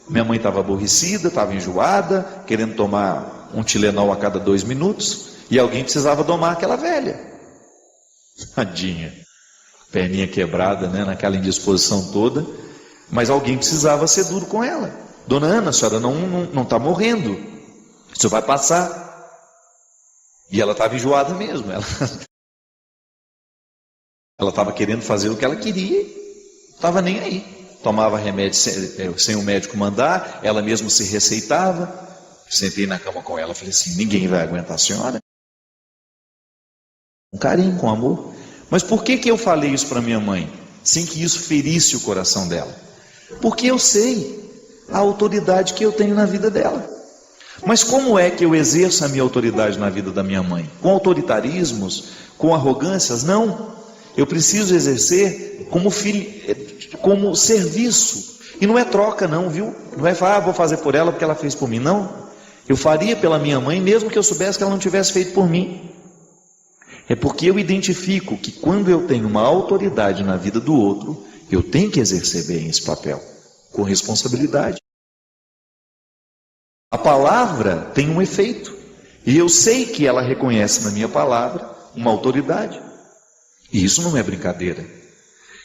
minha mãe estava aborrecida, estava enjoada, querendo tomar um Tilenol a cada 2 minutos, e alguém precisava domar aquela velha. Tadinha, perninha quebrada, naquela indisposição toda, mas alguém precisava ser duro com ela. Dona Ana, a senhora não está morrendo, isso vai passar. E ela estava enjoada mesmo, ela estava querendo fazer o que ela queria, estava nem aí. Tomava remédio sem o médico mandar, ela mesma se receitava. Sentei na cama com ela, falei assim: ninguém vai aguentar a senhora. Com carinho, com amor. Mas por que eu falei isso para minha mãe, sem que isso ferisse o coração dela? Porque eu sei a autoridade que eu tenho na vida dela. Mas como é que eu exerço a minha autoridade na vida da minha mãe? Com autoritarismos? Com arrogâncias? Não. Eu preciso exercer como serviço. E não é troca não, viu? Não é falar, vou fazer por ela porque ela fez por mim. Não. Eu faria pela minha mãe mesmo que eu soubesse que ela não tivesse feito por mim. É porque eu identifico que quando eu tenho uma autoridade na vida do outro, eu tenho que exercer bem esse papel, com responsabilidade. A palavra tem um efeito, e eu sei que ela reconhece na minha palavra uma autoridade. E isso não é brincadeira.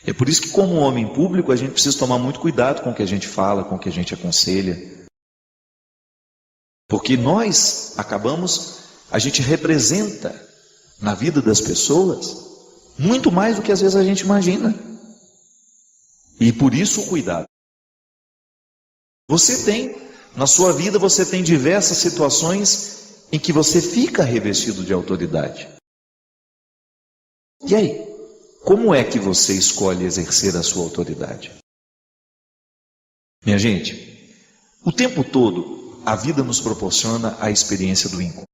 É por isso que, como homem público, a gente precisa tomar muito cuidado com o que a gente fala, com o que a gente aconselha. Porque a gente representa na vida das pessoas muito mais do que às vezes a gente imagina. E por isso o cuidado. Na sua vida você tem diversas situações em que você fica revestido de autoridade. E aí? Como é que você escolhe exercer a sua autoridade? Minha gente, o tempo todo a vida nos proporciona a experiência do encontro.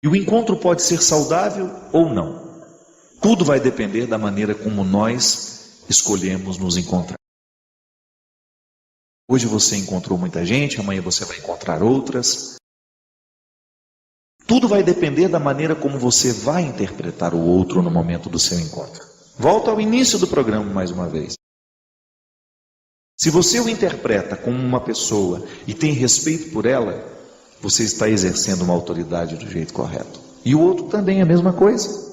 E o encontro pode ser saudável ou não. Tudo vai depender da maneira como nós escolhemos nos encontrar. Hoje você encontrou muita gente, amanhã você vai encontrar outras. Tudo vai depender da maneira como você vai interpretar o outro no momento do seu encontro. Volto ao início do programa mais uma vez. Se você o interpreta como uma pessoa e tem respeito por ela, você está exercendo uma autoridade do jeito correto. E o outro também é a mesma coisa.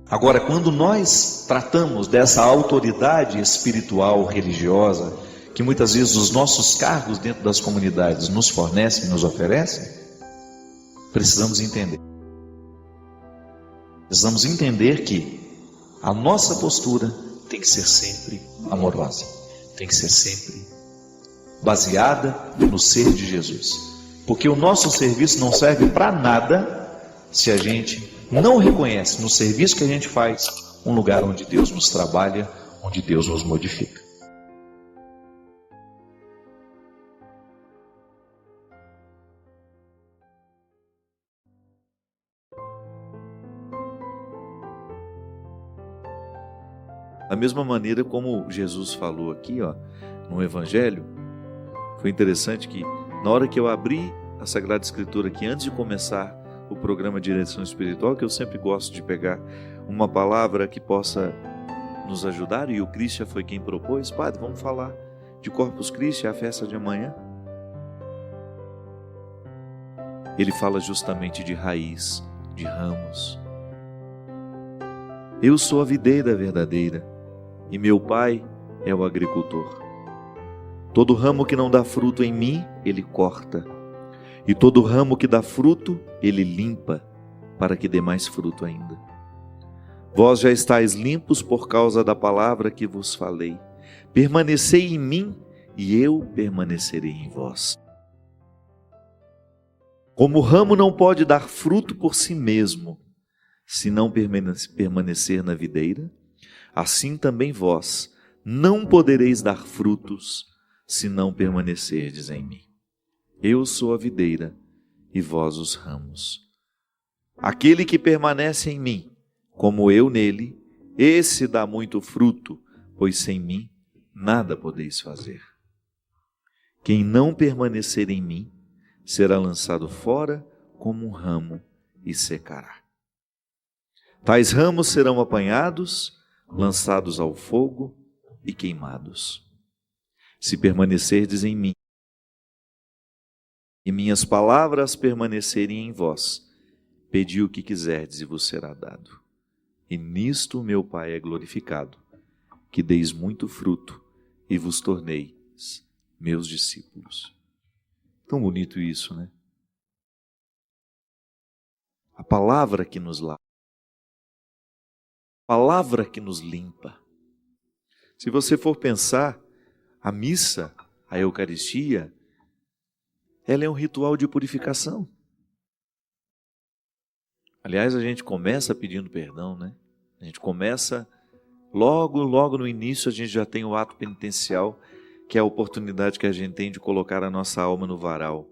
Agora, quando nós tratamos dessa autoridade espiritual, religiosa, que muitas vezes os nossos cargos dentro das comunidades nos fornecem, nos oferecem, precisamos entender. Precisamos entender que a nossa postura tem que ser sempre amorosa, tem que ser sempre baseada no ser de Jesus. Porque o nosso serviço não serve para nada se a gente não reconhece no serviço que a gente faz um lugar onde Deus nos trabalha, onde Deus nos modifica. Da mesma maneira como Jesus falou aqui, no Evangelho, foi interessante que na hora que eu abri a Sagrada Escritura aqui, antes de começar o programa de direção espiritual, que eu sempre gosto de pegar uma palavra que possa nos ajudar, e o Christian foi quem propôs: padre, vamos falar de Corpus Christi, a festa de amanhã. Ele fala justamente de raiz, de ramos. Eu sou a videira verdadeira e meu pai é o agricultor. Todo ramo que não dá fruto em mim, ele corta, e todo ramo que dá fruto, ele limpa, para que dê mais fruto ainda. Vós já estáis limpos por causa da palavra que vos falei. Permanecei em mim, e eu permanecerei em vós. Como o ramo não pode dar fruto por si mesmo, se não permanecer na videira, assim também vós não podereis dar frutos, se não permanecerdes em mim. Eu sou a videira, e vós os ramos. Aquele que permanece em mim, como eu nele, esse dá muito fruto, pois sem mim nada podeis fazer. Quem não permanecer em mim, será lançado fora como um ramo e secará. Tais ramos serão apanhados, lançados ao fogo e queimados. Se permanecerdes em mim, e minhas palavras permanecerem em vós, pedi o que quiserdes e vos será dado. E nisto meu Pai é glorificado, que deis muito fruto e vos torneis meus discípulos. Tão bonito isso, né? A palavra que nos lava, a palavra que nos limpa. Se você for pensar, a missa, a Eucaristia, ela é um ritual de purificação. Aliás, a gente começa pedindo perdão, né? A gente começa, logo no início, a gente já tem o ato penitencial, que é a oportunidade que a gente tem de colocar a nossa alma no varal.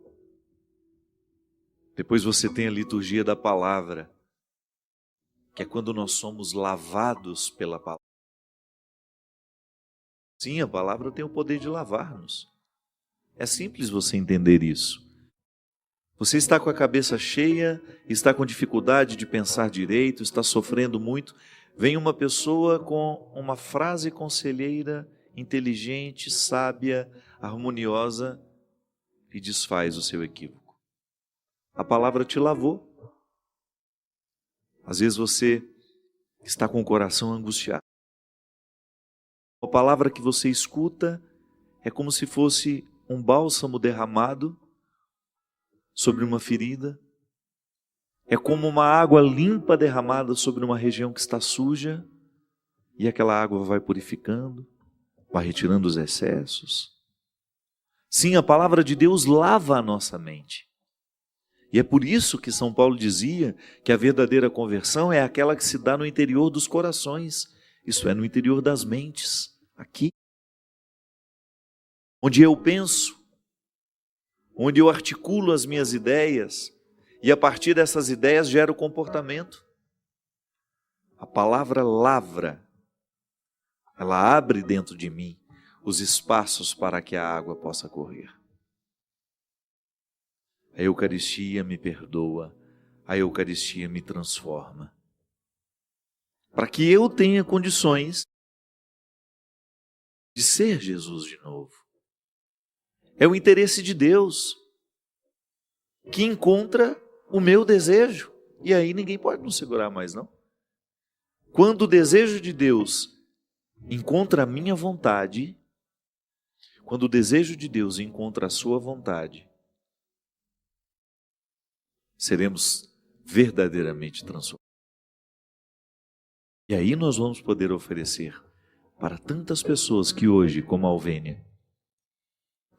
Depois você tem a liturgia da palavra, que é quando nós somos lavados pela palavra. Sim, a palavra tem o poder de lavar-nos. É simples você entender isso. Você está com a cabeça cheia, está com dificuldade de pensar direito, está sofrendo muito. Vem uma pessoa com uma frase conselheira, inteligente, sábia, harmoniosa, e desfaz o seu equívoco. A palavra te lavou. Às vezes você está com o coração angustiado. A palavra que você escuta é como se fosse um bálsamo derramado sobre uma ferida. É como uma água limpa derramada sobre uma região que está suja, e aquela água vai purificando, vai retirando os excessos. Sim, a palavra de Deus lava a nossa mente. E é por isso que São Paulo dizia que a verdadeira conversão é aquela que se dá no interior dos corações, isto é, no interior das mentes, aqui. Onde eu penso, onde eu articulo as minhas ideias, e a partir dessas ideias gero comportamento. A palavra lavra, ela abre dentro de mim os espaços para que a água possa correr. A Eucaristia me perdoa, a Eucaristia me transforma. Para que eu tenha condições de ser Jesus de novo. É o interesse de Deus que encontra o meu desejo. E aí ninguém pode nos segurar mais, não. Quando o desejo de Deus encontra a minha vontade, quando o desejo de Deus encontra a sua vontade, seremos verdadeiramente transformados. E aí nós vamos poder oferecer para tantas pessoas que hoje, como a Alvênia,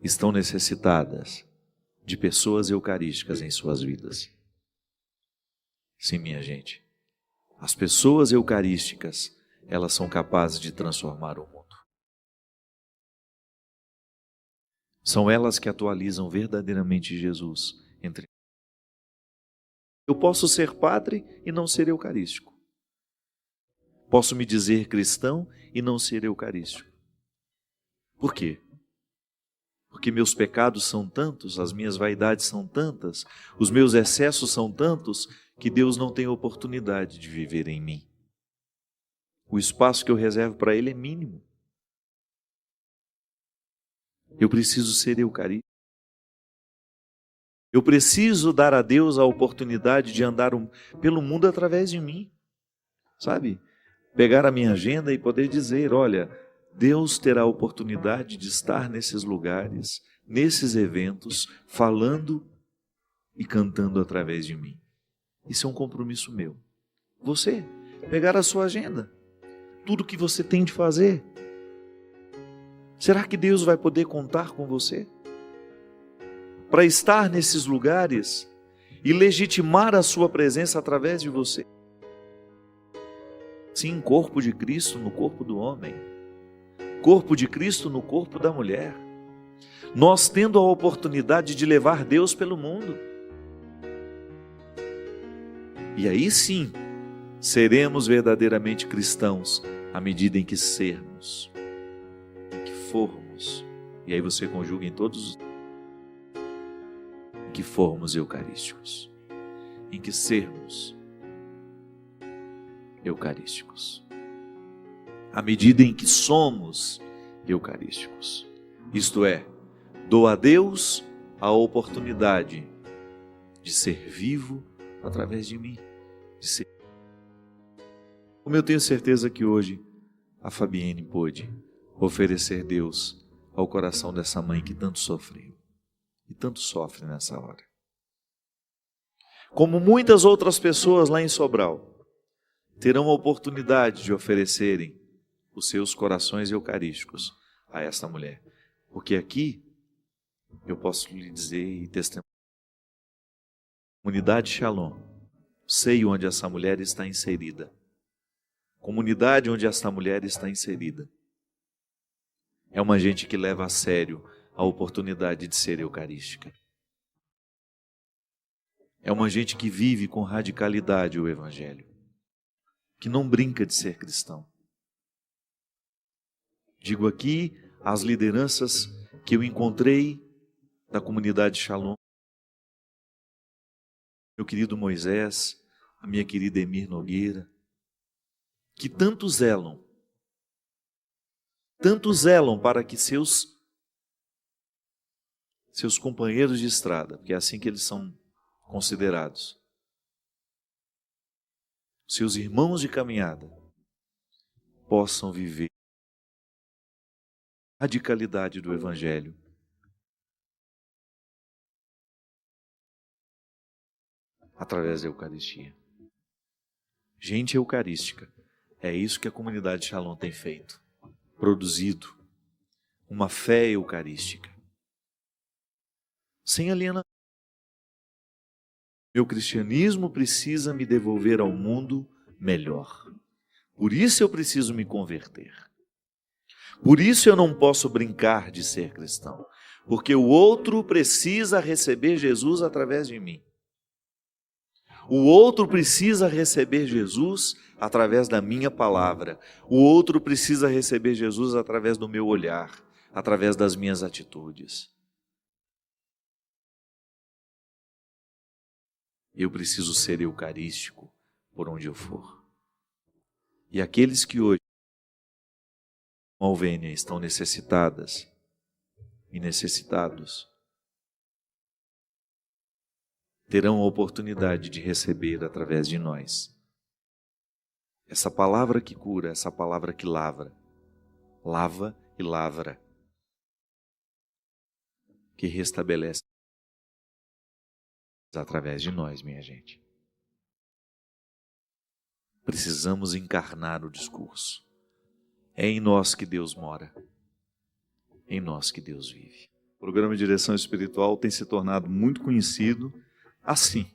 estão necessitadas de pessoas eucarísticas em suas vidas. Sim, minha gente, as pessoas eucarísticas, elas são capazes de transformar o mundo. São elas que atualizam verdadeiramente Jesus entre nós. Eu posso ser padre e não ser eucarístico. Posso me dizer cristão e não ser eucarístico. Por quê? Porque meus pecados são tantos, as minhas vaidades são tantas, os meus excessos são tantos, que Deus não tem oportunidade de viver em mim. O espaço que eu reservo para Ele é mínimo. Eu preciso ser eucarístico. Eu preciso dar a Deus a oportunidade de andar pelo mundo através de mim. Sabe? Pegar a minha agenda e poder dizer, olha, Deus terá a oportunidade de estar nesses lugares, nesses eventos, falando e cantando através de mim. Isso é um compromisso meu. Você, pegar a sua agenda, tudo que você tem de fazer. Será que Deus vai poder contar com você? Para estar nesses lugares e legitimar a sua presença através de você. Sim, corpo de Cristo no corpo do homem. Corpo de Cristo no corpo da mulher. Nós tendo a oportunidade de levar Deus pelo mundo. E aí sim, seremos verdadeiramente cristãos à medida em que sermos, em que formos. E aí você conjuga em todos os que formos eucarísticos, em que sermos eucarísticos, à medida em que somos eucarísticos. Isto é, dou a Deus a oportunidade de ser vivo através de mim, de ser. Como eu tenho certeza que hoje a Fabienne pôde oferecer Deus ao coração dessa mãe que tanto sofreu. E tanto sofre nessa hora. Como muitas outras pessoas lá em Sobral, terão a oportunidade de oferecerem os seus corações eucarísticos a esta mulher. Porque aqui, eu posso lhe dizer e testemunhar, comunidade Shalom, sei onde essa mulher está inserida. Comunidade onde esta mulher está inserida. É uma gente que leva a sério a oportunidade de ser eucarística. É uma gente que vive com radicalidade o Evangelho, que não brinca de ser cristão. Digo aqui as lideranças que eu encontrei da comunidade Shalom, meu querido Moisés, a minha querida Emir Nogueira, que tanto zelam para que seus companheiros de estrada, porque é assim que eles são considerados, seus irmãos de caminhada, possam viver a radicalidade do Evangelho. Através da Eucaristia. Gente eucarística. É isso que a comunidade Shalom tem feito. Produzido uma fé eucarística. Sem alienação. Meu cristianismo precisa me devolver ao mundo melhor. Por isso eu preciso me converter. Por isso eu não posso brincar de ser cristão. Porque o outro precisa receber Jesus através de mim. O outro precisa receber Jesus através da minha palavra. O outro precisa receber Jesus através do meu olhar, através das minhas atitudes. Eu preciso ser eucarístico por onde eu for. E aqueles que hoje, com Alvênia, estão necessitadas e necessitados, terão a oportunidade de receber através de nós essa palavra que cura, essa palavra que lava e lavra, que restabelece através de nós, minha gente. Precisamos encarnar o discurso. É em nós que Deus mora, em nós que Deus vive. O programa de direção espiritual tem se tornado muito conhecido assim.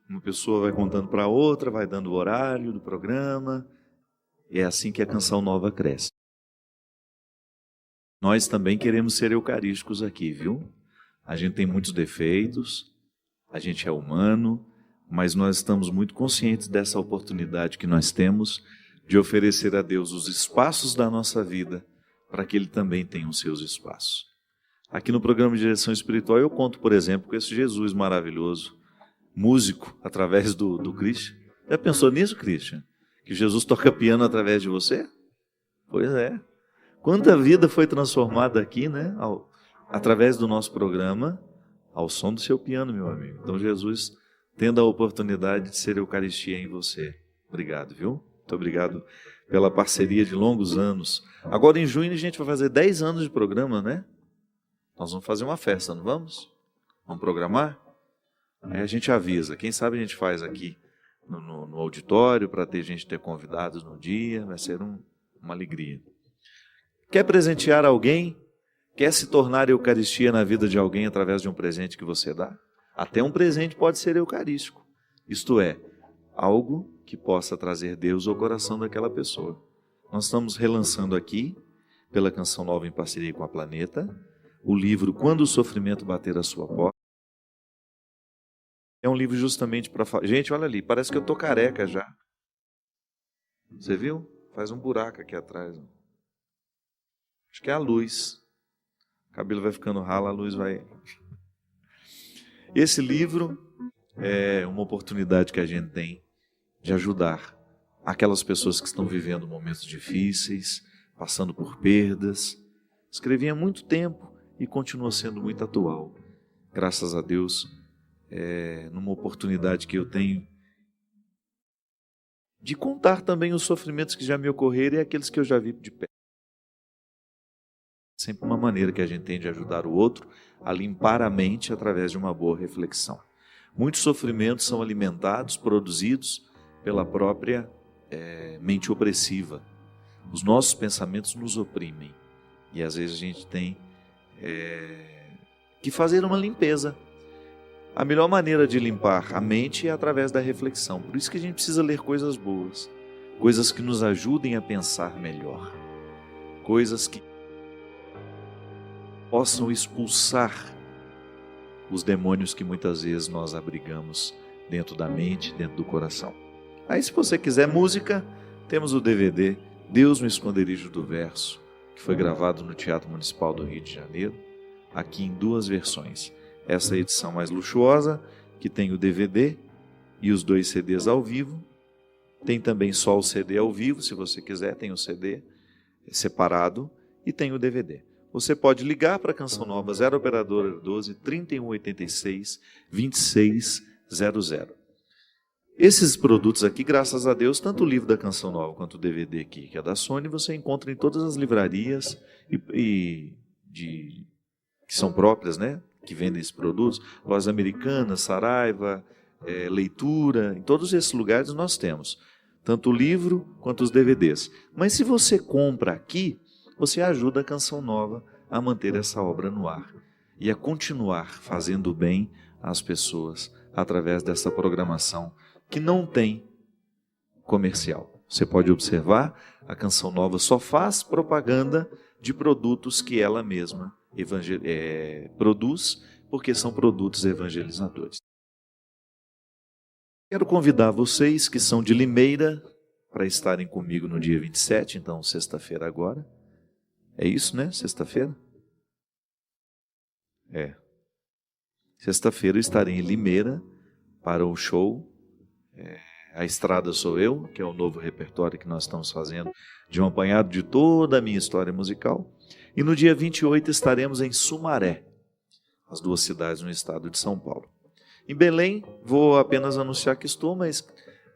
Uma pessoa vai contando para outra, vai dando o horário do programa, e é assim que a Canção Nova cresce. Nós também queremos ser eucarísticos aqui, viu? A gente tem muitos defeitos, a gente é humano, mas nós estamos muito conscientes dessa oportunidade que nós temos de oferecer a Deus os espaços da nossa vida para que Ele também tenha os seus espaços. Aqui no programa de direção espiritual eu conto, por exemplo, com esse Jesus maravilhoso, músico através do Christian. Já pensou nisso, Christian? Que Jesus toca piano através de você? Pois é. Quanta vida foi transformada aqui, né? Através do nosso programa, ao som do seu piano, meu amigo. Então Jesus tendo a oportunidade de ser Eucaristia em você. Obrigado, viu? Muito obrigado pela parceria de longos anos. Agora em junho a gente vai fazer 10 anos de programa, né? Nós vamos fazer uma festa, não vamos? Vamos programar? Aí a gente avisa. Quem sabe a gente faz aqui no auditório para ter convidados no dia. Vai ser uma alegria. Quer presentear alguém? Quer se tornar Eucaristia na vida de alguém através de um presente que você dá? Até um presente pode ser eucarístico. Isto é, algo que possa trazer Deus ao coração daquela pessoa. Nós estamos relançando aqui, pela Canção Nova em parceria com a Planeta, o livro Quando o Sofrimento Bater a Sua Porta. É um livro justamente para... Gente, olha ali, parece que eu estou careca já. Você viu? Faz um buraco aqui atrás. Acho que é a luz. O cabelo vai ficando ralo, a luz vai... Esse livro é uma oportunidade que a gente tem de ajudar aquelas pessoas que estão vivendo momentos difíceis, passando por perdas. Escrevi há muito tempo e continua sendo muito atual. Graças a Deus, numa oportunidade que eu tenho de contar também os sofrimentos que já me ocorreram e aqueles que eu já vi de perto. Sempre uma maneira que a gente tem de ajudar o outro a limpar a mente através de uma boa reflexão. Muitos sofrimentos são alimentados, produzidos pela própria mente opressiva. Os nossos pensamentos nos oprimem e às vezes a gente tem que fazer uma limpeza. A melhor maneira de limpar a mente é através da reflexão. Por isso que a gente precisa ler coisas boas, coisas que nos ajudem a pensar melhor, coisas que possam expulsar os demônios que muitas vezes nós abrigamos dentro da mente, dentro do coração. Aí, se você quiser música, temos o DVD Deus no Esconderijo do Verso, que foi gravado no Teatro Municipal do Rio de Janeiro, aqui em 2 versões. Essa é a edição mais luxuosa, que tem o DVD e os 2 CDs ao vivo. Tem também só o CD ao vivo, se você quiser, tem o CD separado e tem o DVD. Você pode ligar para a Canção Nova 0 Operadora 12 3186 2600. Esses produtos aqui, graças a Deus, tanto o livro da Canção Nova quanto o DVD aqui, que é da Sony, você encontra em todas as livrarias que são próprias, né? Que vendem esses produtos, lojas americanas, Saraiva, Leitura, em todos esses lugares nós temos, tanto o livro quanto os DVDs. Mas se você compra aqui, você ajuda a Canção Nova a manter essa obra no ar e a continuar fazendo bem às pessoas através dessa programação que não tem comercial. Você pode observar, a Canção Nova só faz propaganda de produtos que ela mesma produz, porque são produtos evangelizadores. Quero convidar vocês que são de Limeira para estarem comigo no dia 27, então sexta-feira agora. É isso, né? Sexta-feira? Sexta-feira eu estarei em Limeira para o show A Estrada Sou Eu, que é o novo repertório que nós estamos fazendo, de um apanhado de toda a minha história musical. E no dia 28 estaremos em Sumaré, as duas cidades no estado de São Paulo. Em Belém, vou apenas anunciar que estou, mas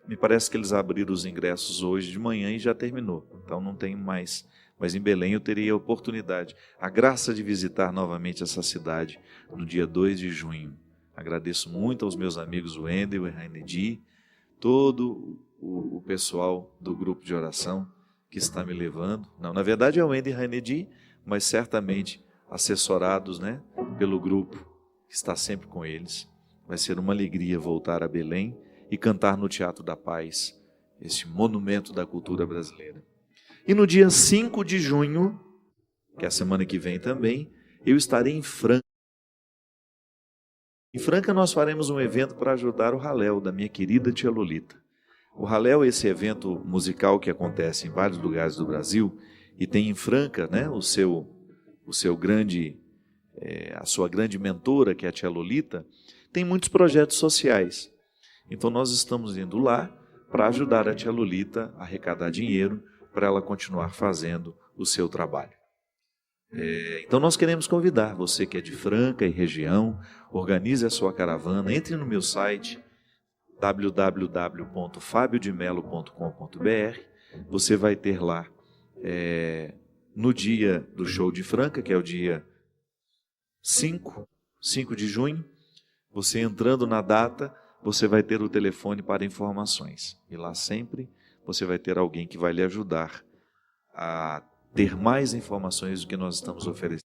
me parece que eles abriram os ingressos hoje de manhã e já terminou, então não tem mais. Mas em Belém eu teria a oportunidade, a graça de visitar novamente essa cidade no dia 2 de junho. Agradeço muito aos meus amigos Wendel e Rainedi, todo o pessoal do grupo de oração que está me levando. Não, na verdade é o Wendel e Rainedi, mas certamente assessorados, né, pelo grupo que está sempre com eles. Vai ser uma alegria voltar a Belém e cantar no Teatro da Paz, este monumento da cultura brasileira. E no dia 5 de junho, que é a semana que vem também, eu estarei em Franca. Em Franca nós faremos um evento para ajudar o Halel, da minha querida tia Lolita. O Halel é esse evento musical que acontece em vários lugares do Brasil e tem em Franca, né, a sua grande mentora, que é a tia Lolita, tem muitos projetos sociais. Então nós estamos indo lá para ajudar a tia Lolita a arrecadar dinheiro para ela continuar fazendo o seu trabalho. Então nós queremos convidar você que é de Franca e região, organize a sua caravana, entre no meu site www.fabiodemelo.com.br. Você vai ter lá no dia do show de Franca, que é o dia 5 de junho, você entrando na data, você vai ter o telefone para informações. E lá sempre você vai ter alguém que vai lhe ajudar a ter mais informações do que nós estamos oferecendo.